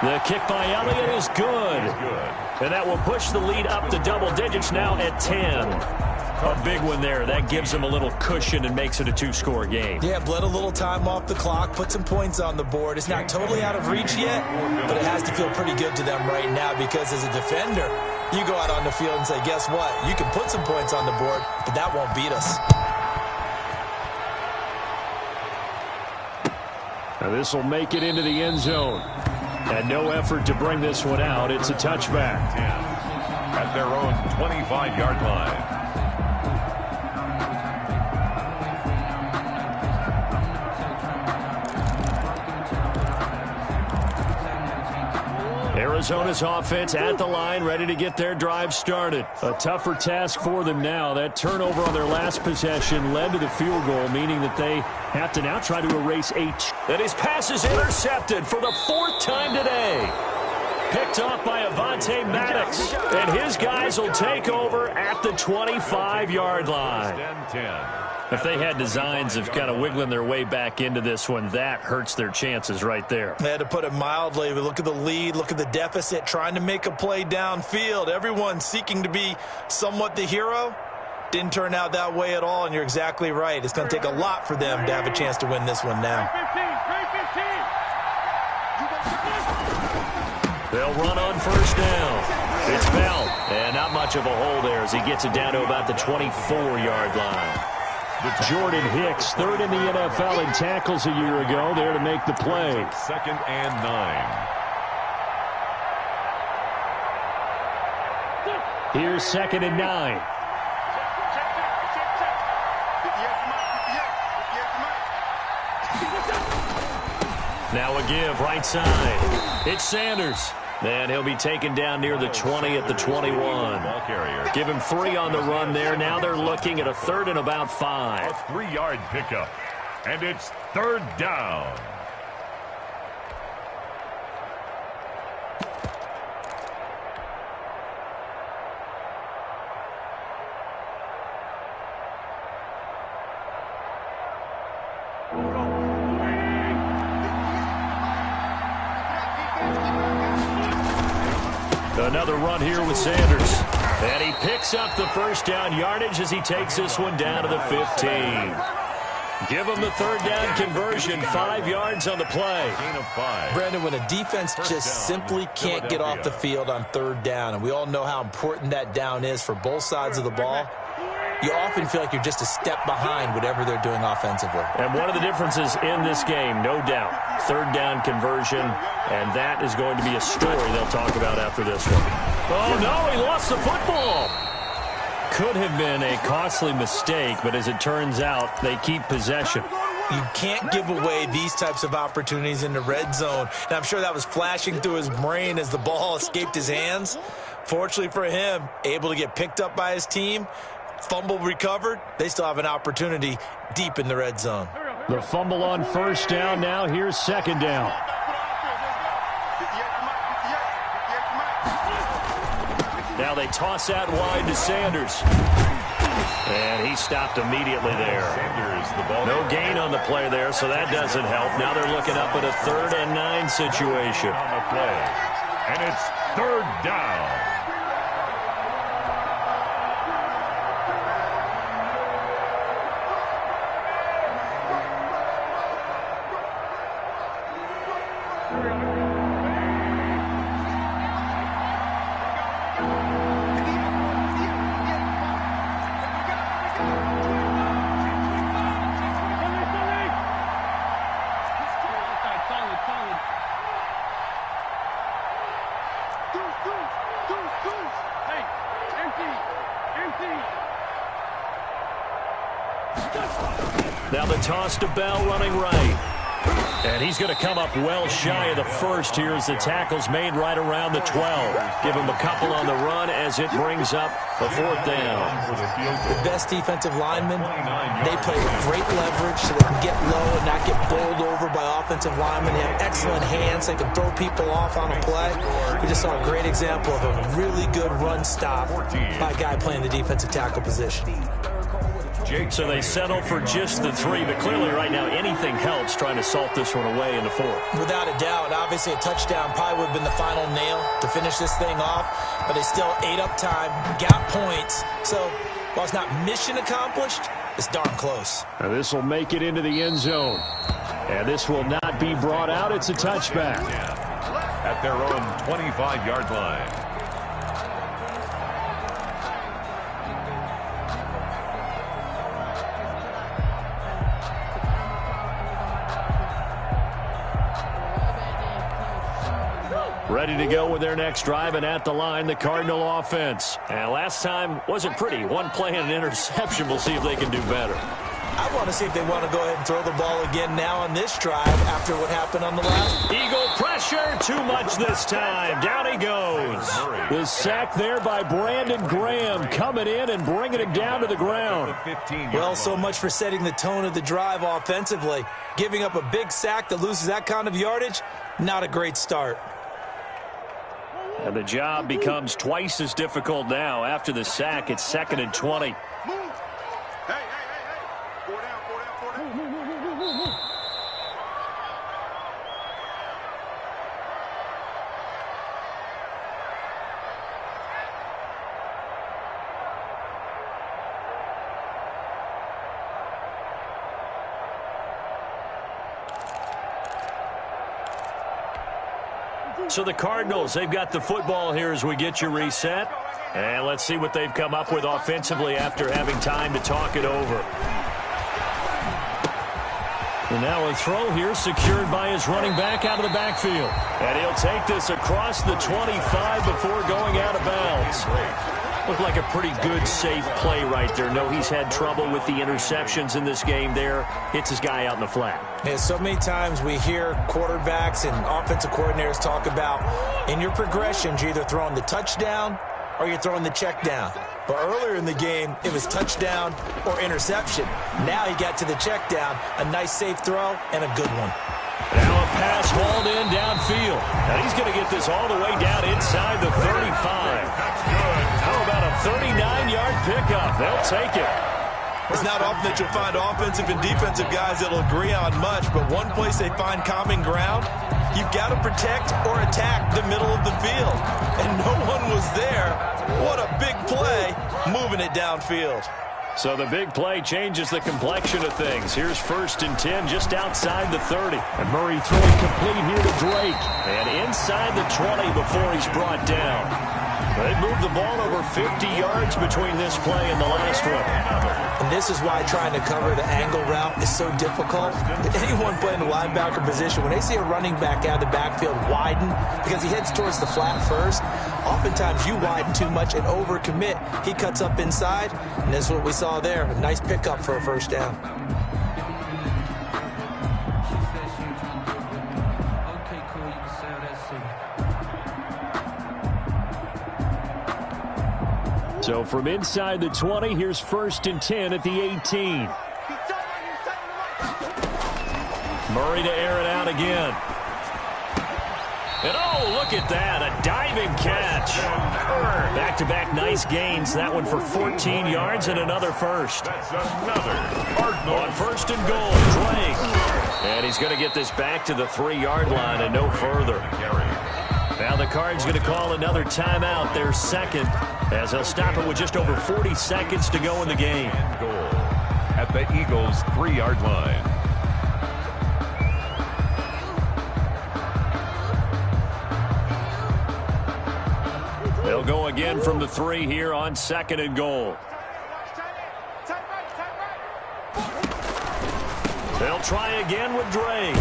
The kick by Elliott is good. And that will push the lead up to double digits now at 10. A big one there. That gives them a little cushion and makes it a 2-score game. Yeah, bled a little time off the clock, put some points on the board. It's not totally out of reach yet, but it has to feel pretty good to them right now because as a defender, you go out on the field and say, guess what? You can put some points on the board, but that won't beat us. Now this will make it into the end zone. And no effort to bring this one out. It's a touchback. At their own 25-yard line. Arizona's offense at the line, ready to get their drive started. A tougher task for them now. That turnover on their last possession led to the field goal, meaning that they have to now try to erase 8. And his pass is intercepted for the 4th time today. Picked off by Avonte Maddox. And his guys will take over at the 25-yard line. If they had designs of kind of wiggling their way back into this one, that hurts their chances right there. They had to put it mildly. We look at the lead, look at the deficit, trying to make a play downfield. Everyone seeking to be somewhat the hero. Didn't turn out that way at all, and you're exactly right. It's going to take a lot for them to have a chance to win this one now. They'll run on first down. It's Bell, and not much of a hole there as he gets it down to about the 24-yard line. Jordan Hicks, 3rd in the NFL in tackles a year ago, there to make the play. 2nd and 9. Here's 2nd and 9. Now a give, right side. It's Sanders. And he'll be taken down near the 20 at the 21. Give him 3 on the run there. Now they're looking at a 3rd and about 5. A 3-yard pickup. And it's 3rd down. Another run here with Sanders. And he picks up the first down yardage as he takes this one down to the 15. Give him the 3rd down conversion, 5 yards on the play. Brandon, when a defense just simply can't get off the field on 3rd down, and we all know how important that down is for both sides of the ball, you often feel like you're just a step behind whatever they're doing offensively. And one of the differences in this game, no doubt, 3rd down conversion, and that is going to be a story they'll talk about after this one. Oh, no, he lost the football. Could have been a costly mistake, but as it turns out, they keep possession. You can't give away these types of opportunities in the red zone. And I'm sure that was flashing through his brain as the ball escaped his hands. Fortunately for him, able to get picked up by his team, fumble recovered. They still have an opportunity deep in the red zone. The fumble on first down. Now here's second down. Now they toss out wide to Sanders. And he stopped immediately there. No gain on the play there, so that doesn't help. Now they're looking up at a 3rd and 9 situation. On the play. And it's 3rd down. Now the toss to Bell running right. And he's going to come up well shy of the first here as the tackle's made right around the 12. Give him a couple on the run as it brings up a 4th down. The best defensive linemen, they play with great leverage so they can get low and not get bowled over by offensive linemen. They have excellent hands. They can throw people off on a play. We just saw a great example of a really good run stop by a guy playing the defensive tackle position. So they settle for just the 3, but clearly right now anything helps trying to salt this one away in the 4th. Without a doubt, obviously a touchdown probably would have been the final nail to finish this thing off, but they still ate up time, got points. So while it's not mission accomplished, it's darn close. Now this will make it into the end zone. And this will not be brought out. It's a touchback. At their own 25-yard line. Ready to go with their next drive, and at the line, the Cardinal offense. And last time wasn't pretty. One play and an interception. We'll see if they can do better. I want to see if they want to go ahead and throw the ball again now on this drive after what happened on the last. Eagle pressure, too much this time. Down he goes. The sack there by Brandon Graham, coming in and bringing it down to the ground. Well, so much for setting the tone of the drive offensively. Giving up a big sack that loses that kind of yardage, not a great start. And the job becomes twice as difficult now. After the sack, it's 2nd and 20. So the Cardinals, they've got the football here as we get you reset. And let's see what they've come up with offensively after having time to talk it over. And now a throw here secured by his running back out of the backfield. And he'll take this across the 25 before going out of bounds. Looked like a pretty good, safe play right there. No, he's had trouble with the interceptions in this game there. Hits his guy out in the flat. Yeah, so many times we hear quarterbacks and offensive coordinators talk about in your progressions, you're either throwing the touchdown or you're throwing the check down. But earlier in the game, it was touchdown or interception. Now he got to the check down, a nice safe throw, and a good one. Now a pass hauled in downfield. And he's going to get this all the way down inside the 35. How about a 39-yard pickup? They'll take it. It's not often that you'll find offensive and defensive guys that'll agree on much, but one place they find common ground, you've got to protect or attack the middle of the field. And no one was there. What a big play, moving it downfield. So the big play changes the complexion of things. Here's 1st and 10 just outside the 30. And Murray throwing complete here to Drake. And inside the 20 before he's brought down. They moved the ball over 50 yards between this play and the last one. And this is why trying to cover the angle route is so difficult. Anyone playing the linebacker position, when they see a running back out of the backfield widen because he heads towards the flat first, oftentimes you widen too much and overcommit. He cuts up inside, and this is what we saw there. A nice pickup for a 1st down. So from inside the 20, here's 1st and 10 at the 18. Murray to air it out again. And oh, look at that, a diving catch. Back-to-back nice gains, that one for 14 yards and another first. That's another Cardinal. On 1st and goal, Drake. And he's going to get this back to the 3-yard line and no further. Now the Cards going to call another timeout, their second, as they'll stop it with just over 40 seconds to go in the game. Goal at the Eagles' 3-yard line. They'll go again from the 3 here on 2nd and goal. They'll try again with Drake.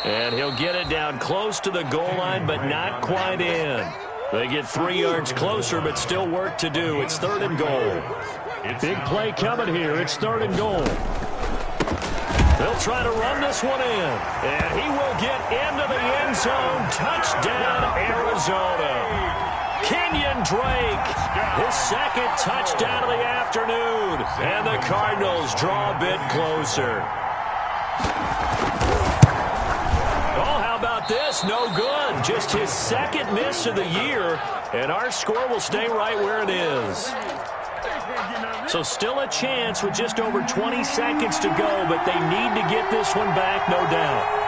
And he'll get it down close to the goal line, but not quite in. They get 3 yards closer, but still work to do. It's 3rd and goal. Big play coming here. It's 3rd and goal. They'll try to run this one in. And he will get into the end zone. Touchdown, Arizona. Kenyon Drake, his 2nd touchdown of the afternoon. And the Cardinals draw a bit closer. Oh, how about this? No good. Just his 2nd miss of the year. And our score will stay right where it is. So still a chance with just over 20 seconds to go, but they need to get this one back, no doubt.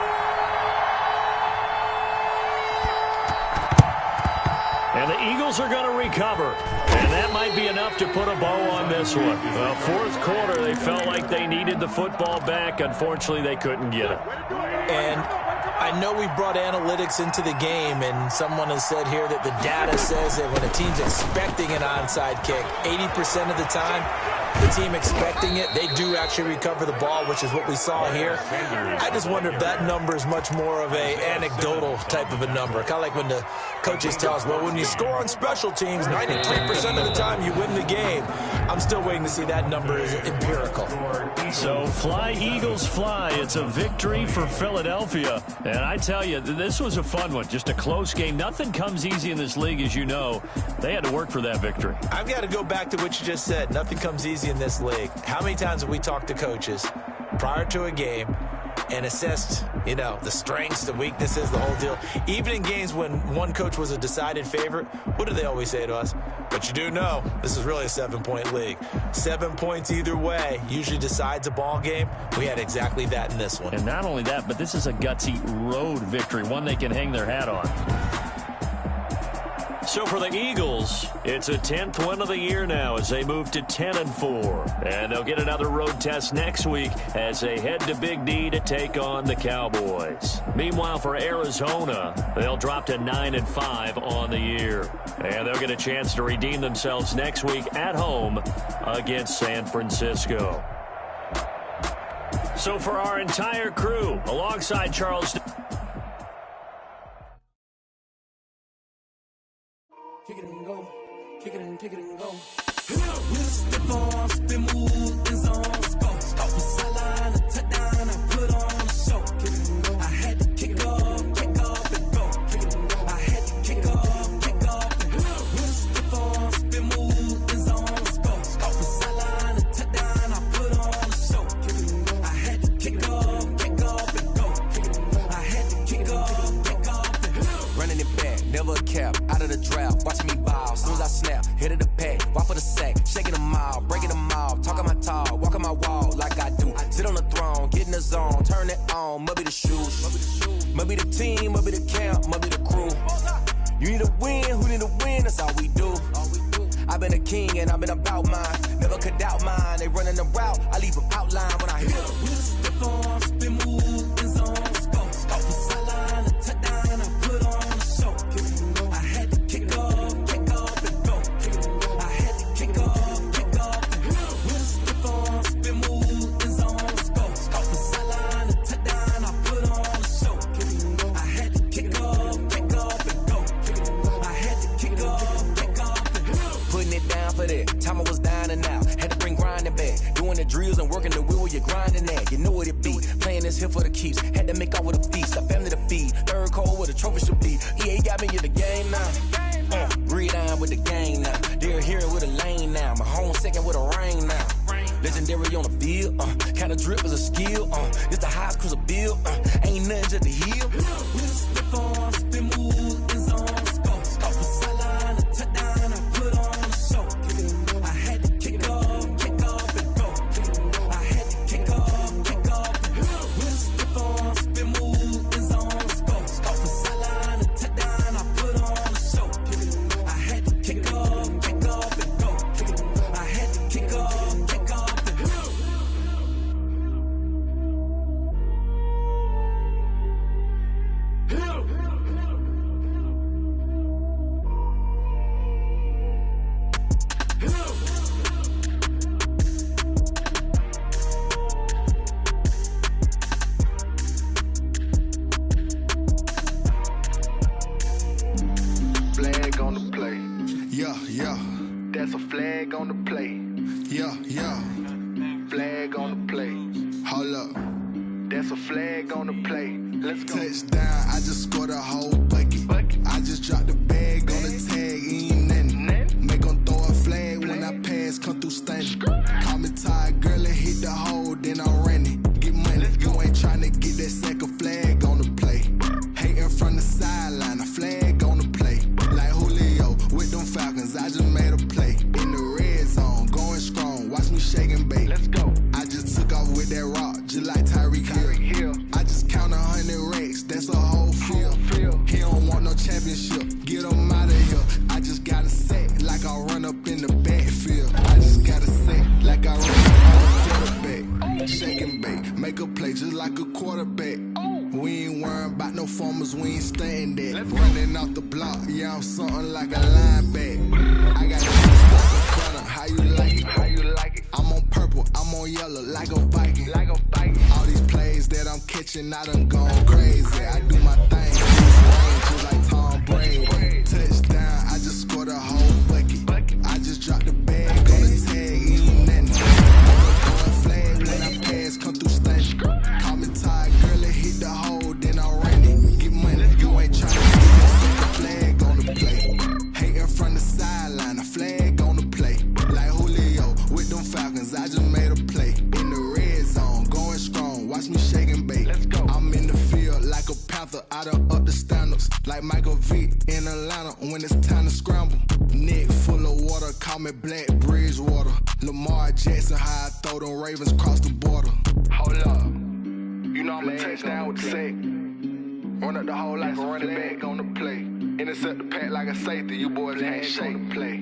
And the Eagles are going to recover. And that might be enough to put a bow on this one. Well, 4th quarter, they felt like they needed the football back. Unfortunately, they couldn't get it. And I know we brought analytics into the game, and someone has said here that the data says that when a team's expecting an onside kick, 80% of the time, the team expecting it, they do actually recover the ball, which is what we saw here. I just wonder if that number is much more of a anecdotal type of a number. Kind of like when the coaches tell us, well, when you score on special teams, 93% of the time you win the game. I'm still waiting to see that number is empirical. So fly, Eagles, fly. It's a victory for Philadelphia. And I tell you, this was a fun one. Just a close game. Nothing comes easy in this league, as you know. They had to work for that victory. I've got to go back to what you just said. Nothing comes easy in this league. How many times have we talked to coaches prior to a game and assessed, the strengths, the weaknesses, the whole deal? Even in games when one coach was a decided favorite, what do they always say to us? But you do know, this is really a 7-point league. 7 points either way usually decides a ball game. We had exactly that in this one. And not only that, but this is a gutsy road victory, one they can hang their hat on. So for the Eagles, it's a 10th win of the year now as they move to 10-4. And they'll get another road test next week as they head to Big D to take on the Cowboys. Meanwhile, for Arizona, they'll drop to 9-5 on the year. And they'll get a chance to redeem themselves next week at home against San Francisco. So for our entire crew, alongside Charles... Kick it and go, kick it and go. With the ball, spin, move, and zones, go. Off the sideline, a touchdown, I put on a show. Kick it and go. I had to kick off and go. Kick it and go. I had to kick off and go. With the ball, spin, move, and zones, go. Off the sideline, a touchdown, I put on a show. Kick it and go. I had to kick off and go. Kick it and go. I had to kick off and go. Running it back, never a cap, out of the drought, watching me ball, soon as I snap, hit of the pack, walk for the sack, shaking them out, breaking them out, talking my talk, walking my wall like I do, sit on the throne, get in the zone, turn it on, must be the shoes, must be the team, must be the camp, must be the crew, you need a win, who need a win, that's all we do, I've been a king and I've been about mine, never could doubt mine, they running the route, I leave them outline when I hit them. Step on, spin, move, and zones, go. Off the sideline, a touchdown, I put on a show. Kick it and go. I had to kick off and go. Kick it and go. I had to kick off and go. Step on, spin, move, and zones, go. Off the sideline, a touchdown, I put on a show. Kick it and go. I had to kick off and go. Kick it and go. I had to kick off and go. Putting it down for that, time I was down and out, had to bring grinding back, doing the drills and working the wheel where you're grinding at, you know what it be, playing this here for the keeps, had to make out with a feast, a family to feed, third cold where the trophy should be, EA got me in the game now. Gridiron with the gang now. They're here with a lane now. My home second with a rain now. Legendary on the field, kind of drip is a skill, it's the highest cruiser bill, ain't nothing just the hill. Slip on, spin move, in zone, scope for sideline, a touchdown, I put on a show. I had to kick off and go. I had to kick off and go. Slip on, spin move, in zone, scope for sideline, a touchdown, I put on a show. I had to kick off and go. I had to kick off. Flag on the play. Yeah. That's a flag on the play. Yeah. Flag on the play. Hold up. That's a flag on the play. Let's go. Touchdown, I just scored a whole bucket. I just dropped the bag on the tag, ain't nothing. Make 'em throw a flag when I pass, come through stunning. Call me tired, girl, and hit the hole, then I'm running. Get money, you ain't tryna get that second flag on the play. Hating from the sideline, a flag on the play. Like Julio with them Falcons, I just made a play. In the red zone, going strong, watch me shake and bake. Let's go. I just took off with that rock, just like Tyreek Hill. I just count 100 racks, that's a whole field. He don't want no championship, get him out of here. I just got a set, like I run up in the backfield. I just got a set, like I run up on the quarterback. Shake and bake, make a play just like a quarterback. We ain't worrying about no formers, we ain't staying there. Running off the block, yeah, I'm something like a linebacker. I got how you like it? I'm on purple, I'm on yellow, like a Viking. All these plays that I'm catching, I done gone crazy. I do my thing, just like Tom Brady. Touchdown, I just scored a whole bucket. I just dropped the bag on the tag, ain't nothing. Going flag when I pass, come through stunning. Call me tired, girl, and hit the hole, then I run it. Get money, you ain't tryna get that flag on the play. Hating from the sideline, a flag on the play. Like Julio with them Falcons, I just made a play. In the red zone, going strong, watch me shake and bake. Let's go. I'm in the field like a panther, I done up the standards. Like Michael Vick in Atlanta when it's time to scramble. Neck full of water, call me Black Bridgewater. Lamar Jackson, how I throw them Ravens cross the border. Hold up, you know I'm a touchdown with the sack. Run up the whole like a running back on the play. Intercept the pack like a safety, you boys ain't shake the play.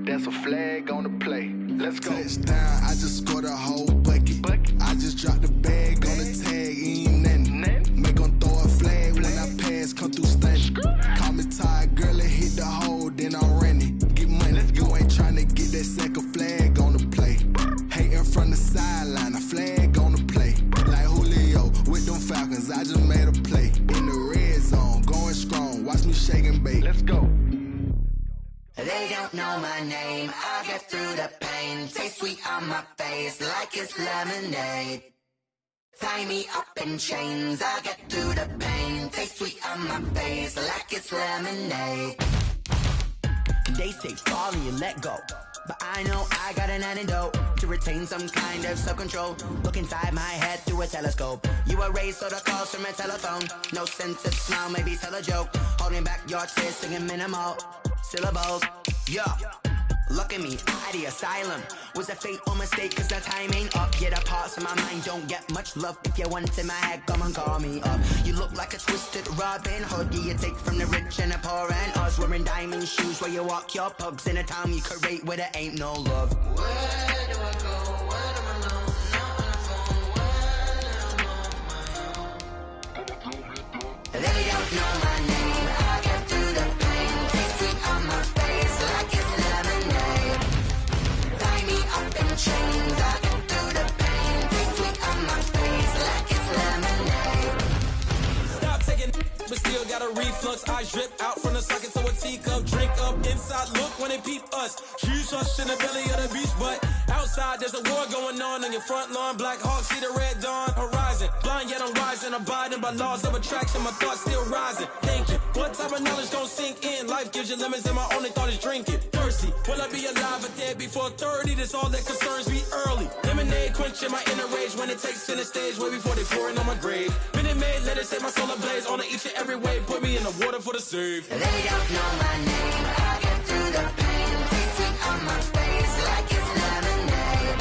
That's a flag on the play. Let's go. Touchdown, I just scored a whole bucket. I just dropped the bag on the tag, ain't nothing. Make 'em throw a flag when I pass, come through stunning. Call me tired, girl, and hit the hole, then I'm running. Get money, you ain't tryna get that second flag on the play. Hating from the sideline, a flag on the play. Like Julio with them Falcons, I just made a play. In the red zone, going strong, watch me shake and bake. Let's go. They don't know my name, I get through the pain. Taste sweet on my face like it's lemonade. Tie me up in chains, I get through the pain. Taste sweet on my face like it's lemonade. They say fall and you let go, but I know I got an antidote to retain some kind of self-control. Look inside my head through a telescope. You erase all the calls from a telephone. No sense of smile, maybe tell a joke. Holding back your tears, singing minimal syllables. Yeah, look at me, at the asylum. Was a fate or mistake, cause the time ain't up. Yeah, the parts of my mind don't get much love. If you want in my head, come and call me up. You look like a twisted Robin Hood. You take from the rich and the poor and us. Wearing diamond shoes where you walk your pugs in a town you create where there ain't no love. Where do I go? Where am I alone? Not on the phone. Where am I on my own? They don't know my name, I get through the pain. Taste sweet on my face like it's lemonade. Tie me up in chains, I get through the pain. Taste sweet on my face like it's lemonade. Stop taking, but still got a reflux. I drip out from the socket to a teacup. Drink up inside, look when they peep us. Shoes us in the belly of the beach, but outside there's a war going on your front lawn. Black Hawk, see the red dawn horizon. blind yet I'm rising, abiding by laws of attraction, my thoughts still rising. Thinking, what type of knowledge don't sink in? Life gives you lemons and my only thought is drinking. Thirsty, will I be alive or dead before 30? That's all that concerns me early. Lemonade quenching my inner rage when it takes center stage, way before they pouring on my grave. Minute Maid, let it set my soul ablaze, on each and every way, put me in the water for the save. They don't know my name, I get through the pain, taste sweet on my face like it's lemonade.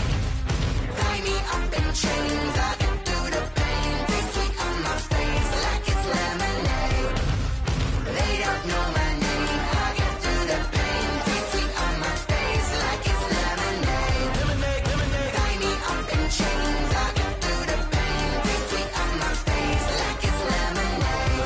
Tie me up in chains, I get through the pain, taste sweet on my face like it's lemonade. They don't know my name, I get through the pain, taste sweet on my face like it's lemonade. Lemonade, lemonade. Tie me up in chains, I get through the pain, taste sweet on my face like it's lemonade.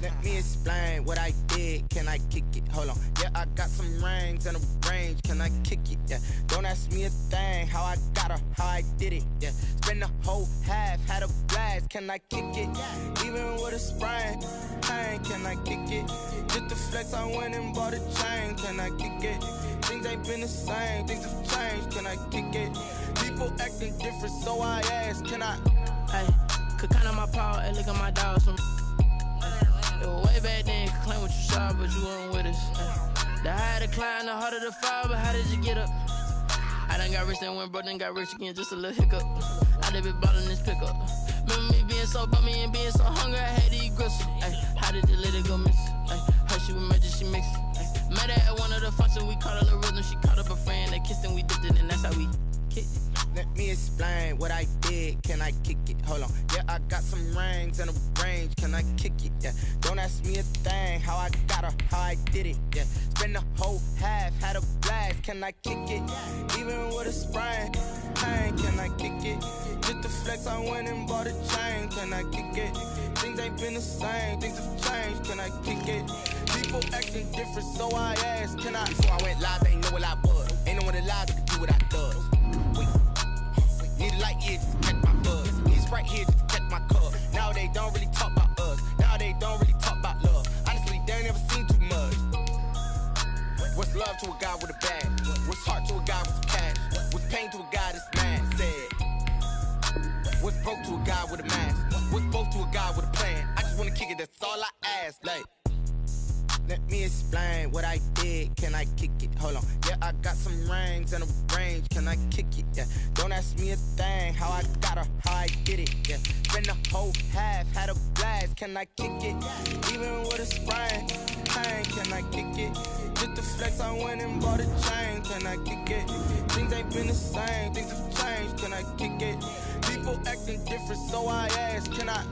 Let me explain what I did. Can I kick it? Hold on. Yeah, I got some rings and a range. Can I kick it? Yeah. Don't ask me a thing. How I got her, how I did it. Yeah. Spend the whole half, had a blast. Can I kick it? Even with a sprain. Pain, can I kick it? Just the flex, I went and bought a chain. Can I kick it? Things ain't been the same. Things have changed. Can I kick it? People acting different, so I ask. Can I? Hey, could count on my power and look at my dogs from. It was way back then, could claim what you saw, but you weren't with us. The higher the climb, the harder the fall, but how did you get up? I done got rich, then went broke, then got rich again, just a little hiccup. I done been ballin' this pickup. Remember me being so bummy and being so hungry, I had to eat gristle. Ay, how did you let it go miss? Ay, her she was magic, she mixed. Ay, met her at one of the functions, we caught a little rhythm, she caught up a friend, they kissed and we dipped it, and that's how we kicked it. Let me explain what I did. Can I kick it? Hold on. Yeah, I got some rings and a range. Can I kick it? Yeah. Don't ask me a thing. How I got her, how I did it. Yeah. Spend the whole half, had a blast. Can I kick it? Even with a sprain. Pain, can I kick it? Just the flex, I went and bought a chain. Can I kick it? Things ain't been the same. Things have changed. Can I kick it? People acting different, so I asked. Can I? Before I went live, they ain't know what I was. Ain't no one alive that could do what I does. Need a light here just to catch my buzz. He's right here just to catch my cup. Now they don't really talk about us. Now they don't really talk about love. Honestly, they ain't never seen too much. What's love to a guy with a bag? What's heart to a guy with cash? What's pain to a guy that's mad? Said. What's broke to a guy with a mask? What's both to a guy with a plan? I just wanna kick it, that's all I ask. Like, let me explain what I did. Can I kick it? Hold on. Yeah, I got some rings and a range. Can I kick it? Yeah. Don't ask me a thing. How I got her, how I did it. Yeah. Spend the whole half, had a blast. Can I kick it? Even with a sprain. Pain, can I kick it? Just the flex, I went and bought a chain. Can I kick it? Things ain't been the same. Things have changed. Can I kick it? People acting different, so I ask. Can I?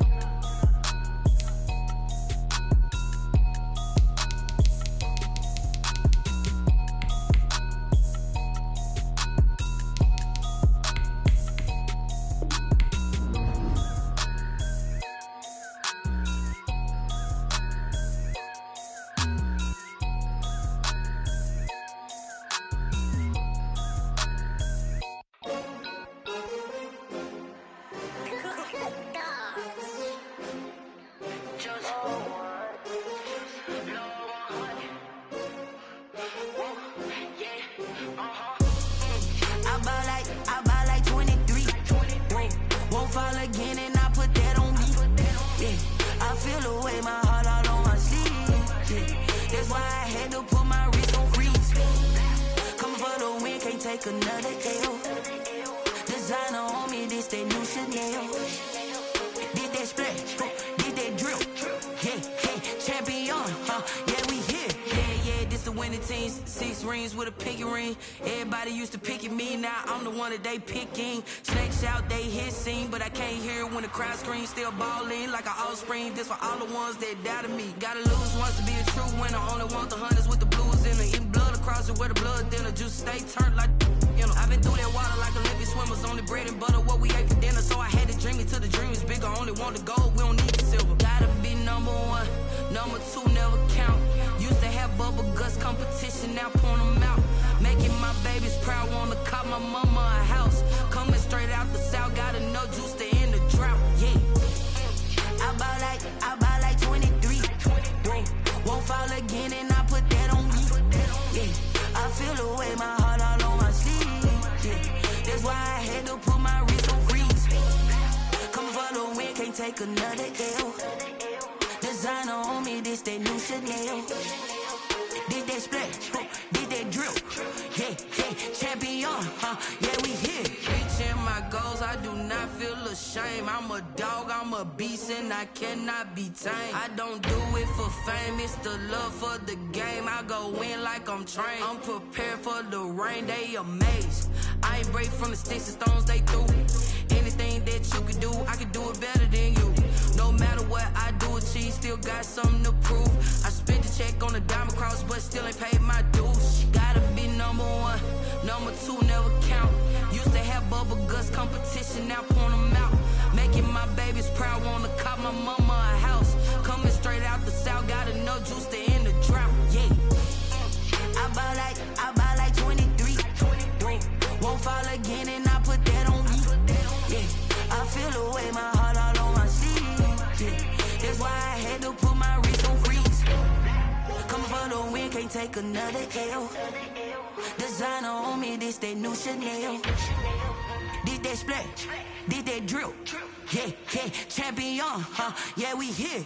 Another L. Designer on me, this that new Chanel. Did that splash, did that drill. Yeah, champion, yeah, we here. Yeah, this the winning team. 6 rings with a pinky ring. Everybody used to pick at me, now I'm the one that they picking. Snakes out, they hit scene, but I can't hear it when the crowd screams. Still ballin' like an offspring. This for all the ones that doubted me. Gotta lose once to be a true winner. Only want the hunters with the blues in the in blood. love to cross it where the blood thinner. Juice stay turned like, you know. I've been through that water like Olympic swimmers. Only bread and butter, what we ate for dinner. So I had to dream it till the dream is bigger. Only want the gold, we don't need the silver. Gotta be number one, number two never count. Used to have bubble guts competition, now point them out. Making my babies proud, wanna cop my mama a house. Coming straight out the south, gotta know Juice to end the drought, yeah. I buy like 23. Won't fall again and I put that on me. Yeah, I feel the way, my heart all on my sleeve. Yeah, that's why I had to put my wrist on freeze. Coming for the win, can't take another L. Designer on me, this that new Chanel. Did that splash, did that drill. Yeah, champion, yeah, we here. Reaching my goals, I do not feel ashamed. I'm a dog, I'm a beast, and I cannot be tamed. I don't do it for fame, it's the love for the game. I go in like I'm trained. I'm prepared for the rain, they amazed. I ain't break from the sticks and stones they threw. Anything that you could do, I could do it better than you. No matter what I do, achieve, still got something to prove. I spent the check on the diamond cross, but still ain't paid my dues. Gotta be number one, number two never count. Used to have bubble guts competition, now point them out. Making my babies proud, wanna cop my mama a house. Coming straight out the south, gotta know Juice to end the drought, yeah. I buy like 23. Won't fall again and I put that on me. Yeah, I feel the way, my heart all on my sleeve. Yeah, that's why I had to put my wrist on freeze. Coming for the win, can't take another L. Designer on me, this that new Chanel. Did that splash, did that drill. Yeah, champion, yeah, we here.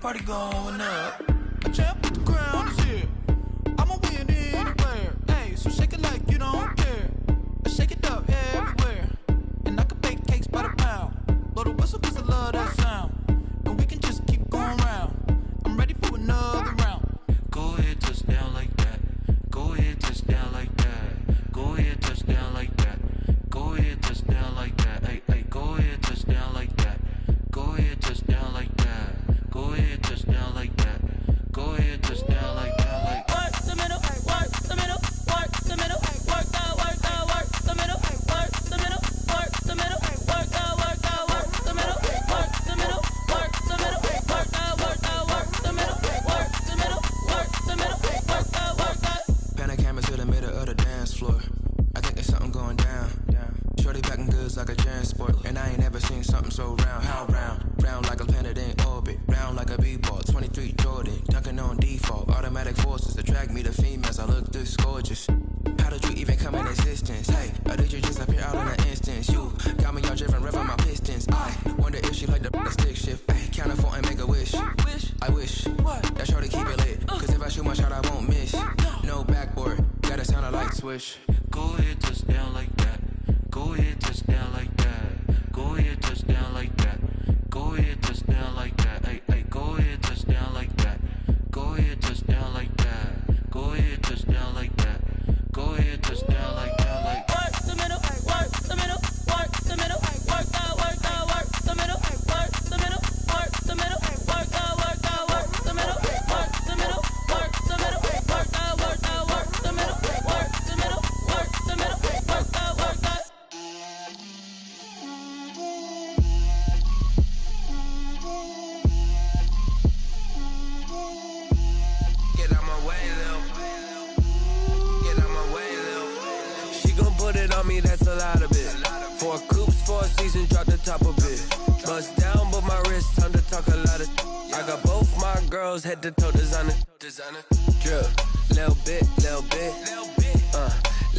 party going up. A champ with the crown is here. I'ma win anywhere. Hey, so shake it like you don't care. Shake it up everywhere. And I can bake cakes by the pound. Blow the whistle cause I love that sound. And we can just keep going round. I'm ready for another round. Go ahead, touch down like that. Go ahead, touch down like that. Go ahead, touch down like that. Go ahead, touch down like that. Hey, hey, go ahead, touch down like that. Go ahead, touch down like that. Go ahead, touch down like that. Go ahead, touch down like that. Like work the middle, work the middle, work the middle, work that, work that, work the middle, work the middle, work the middle, work that, work that, work the middle, work the middle, work the middle, work that, work that, work the middle, work the middle, work the middle, work that, work that. Pan camera to the middle of the dance floor. I think there's something going down. Shorty packing goods like a transport, and I ain't never seen something so round. How round? Round like a planet in orbit, round like a b-ball. 23 Jordan, dunking on default. Automatic forces attract me to females. I look this gorgeous. How did you even come in existence? Hey, or did you just appear out in an instance? You got me all driven, revving my pistons. I wonder if she like the stick shift. Hey, count a four and make a wish. I wish that shorty keep it lit. Cause if I shoot my shot, I won't miss. No backboard, gotta sound a light switch. go ahead, touch down like that. Go ahead, touch down like that. Go ahead, touch down like that. Go ahead, touch down like that. Hey, hey, go ahead, touch down like that. Go ahead, touch down like that. Go ahead, touch down like that. Go ahead, touch down like that. Like work the middle, work the middle, work the middle, work that, work that, work the middle, work the middle, work the middle, work that, work that, work the middle, work the middle, work the middle, work that, work that, work the middle, work the middle, work the middle, work that, work that. Get out my way, Lil. Get out my way, Lil. She gon' put it on me, that's a lot of it. 4 coops, 4 seasons, drop the top a bit. Bust down, but my wrist, time to talk a lot of. I got both my girls, head to toe designer. Drip, little bit, little bit.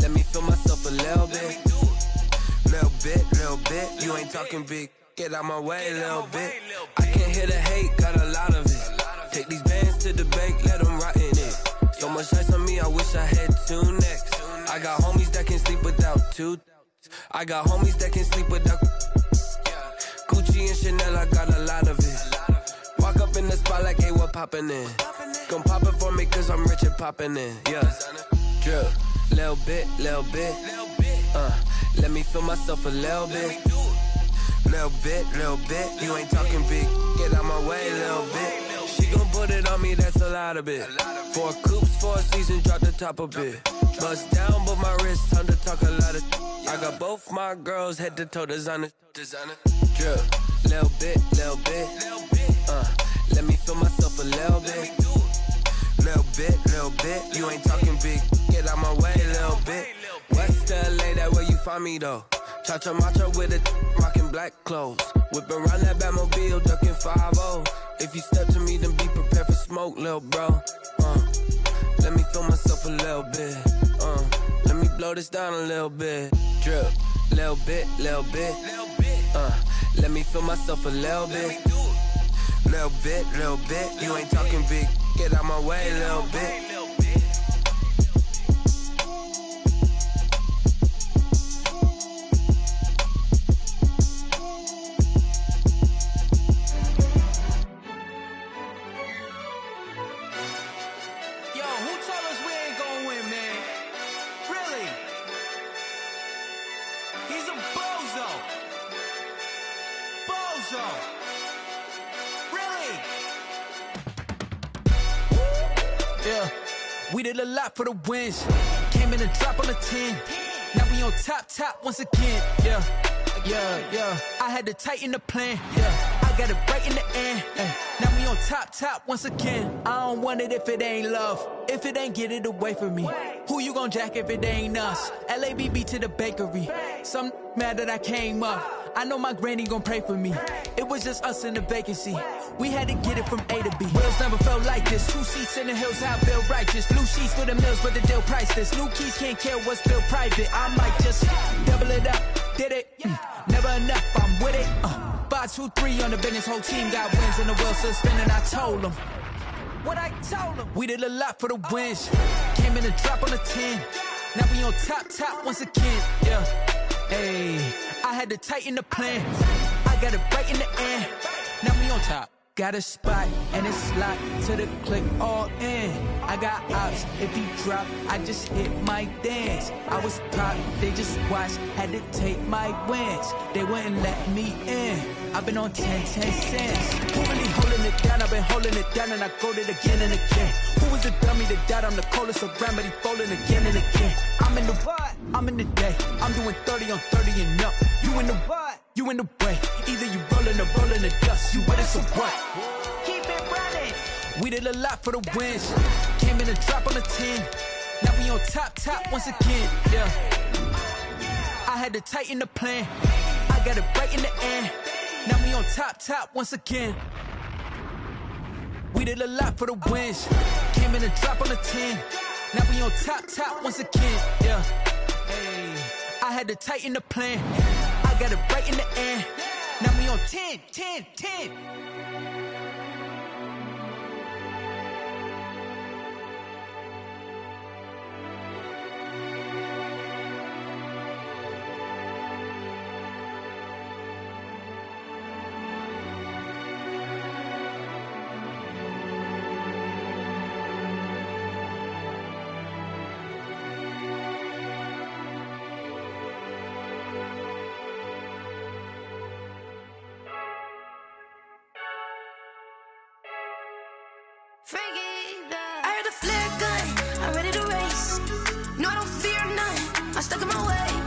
Let me feel myself a little bit. Little bit, you ain't talking big. Get out my way, little bit. I can't hear the hate, got a lot of it. Take these bands to the bank, let them rot in it. So much ice on me, I wish I had 2 necks. I got homies that can sleep without 2. I got homies that can sleep without Gucci and Chanel, I got a lot of it. Walk up in the spot like, hey, what poppin' in? Gon' pop it for me cause I'm rich and poppin' in, yeah. Drip, little bit, let me feel myself a little bit. Little bit, you ain't talking big. Get out my way, little bit. She gon' put it on me, that's a lot of it. 4 coops, 4 seasons, drop the top a bit. Bust down, but my wrist, time to talk a lot of. I got both my girls, head to toe designer. Drip, little bit, let me feel myself a little bit. Little bit, you ain't talking big. Get out my way, little bit. West LA, that where you find me though. Cha-cha matcha with it, rockin' black clothes. Whippin' around that Batmobile, duckin' 5-0. If you step to me, then be prepared for smoke, lil' bro. Let me feel myself a little bit. Let me blow this down a little bit. Drip, little bit. Let me feel myself a little bit. Little bit, you ain't talking big. Get out my way, little bit. We did a lot for the wins. Came in and drop on the 10. Now we on top once again. Yeah. I had to tighten the plan. Yeah. I got it right in the end. Now we on top once again. I don't want it if it ain't love. If it ain't, get it away from me. Who you gon' jack if it ain't us? LABB to the bakery. Some mad that I came up. I know my granny gon' pray for me. It was just us in the vacancy. We had to get it from A to B. Wheels never felt like this. 2 seats in the hills, how I feel righteous. Blue sheets for the mills, but the deal priceless. New keys can't care what's still private. I might just double it up. Did it? Never enough, I'm with it. 5-2-3 on the business, whole team got wins and the wheels still spinning. I told them what I told them. We did a lot for the wins. Came in a drop on the 10. Now we on top once again. Yeah, hey, I had to tighten the plan. I got it right in the end. Now we on top. Got a spot and it's locked to the click all in. I got ops, if he drop, I just hit my dance. I was pop, they just watched, had to take my wins. They wouldn't let me in. I've been on 10 cents. Who really holding it down? I've been holding it down and I go it again and again. Who was the dummy that died? I'm the coldest around, but he falling again and again. I'm in the what? I'm in the day. I'm doing 30 on 30 and up. You in the what? You in the way. Either you rolling or rolling the dust. You with us or what? Keep it running. We did a lot for the wins. Came in a drop on the 10. Now we on top once again. Yeah. I had to tighten the plan. I got it right in the end. Now we on top once again. We did a lot for the wins. Came in a drop on the 10. Now we on top once again. Yeah. Hey, I had to tighten the plan. I got it right in the end. Now we on 10. I heard a flare gun, I'm ready to race. No, I don't fear none, I'm stuck in my way.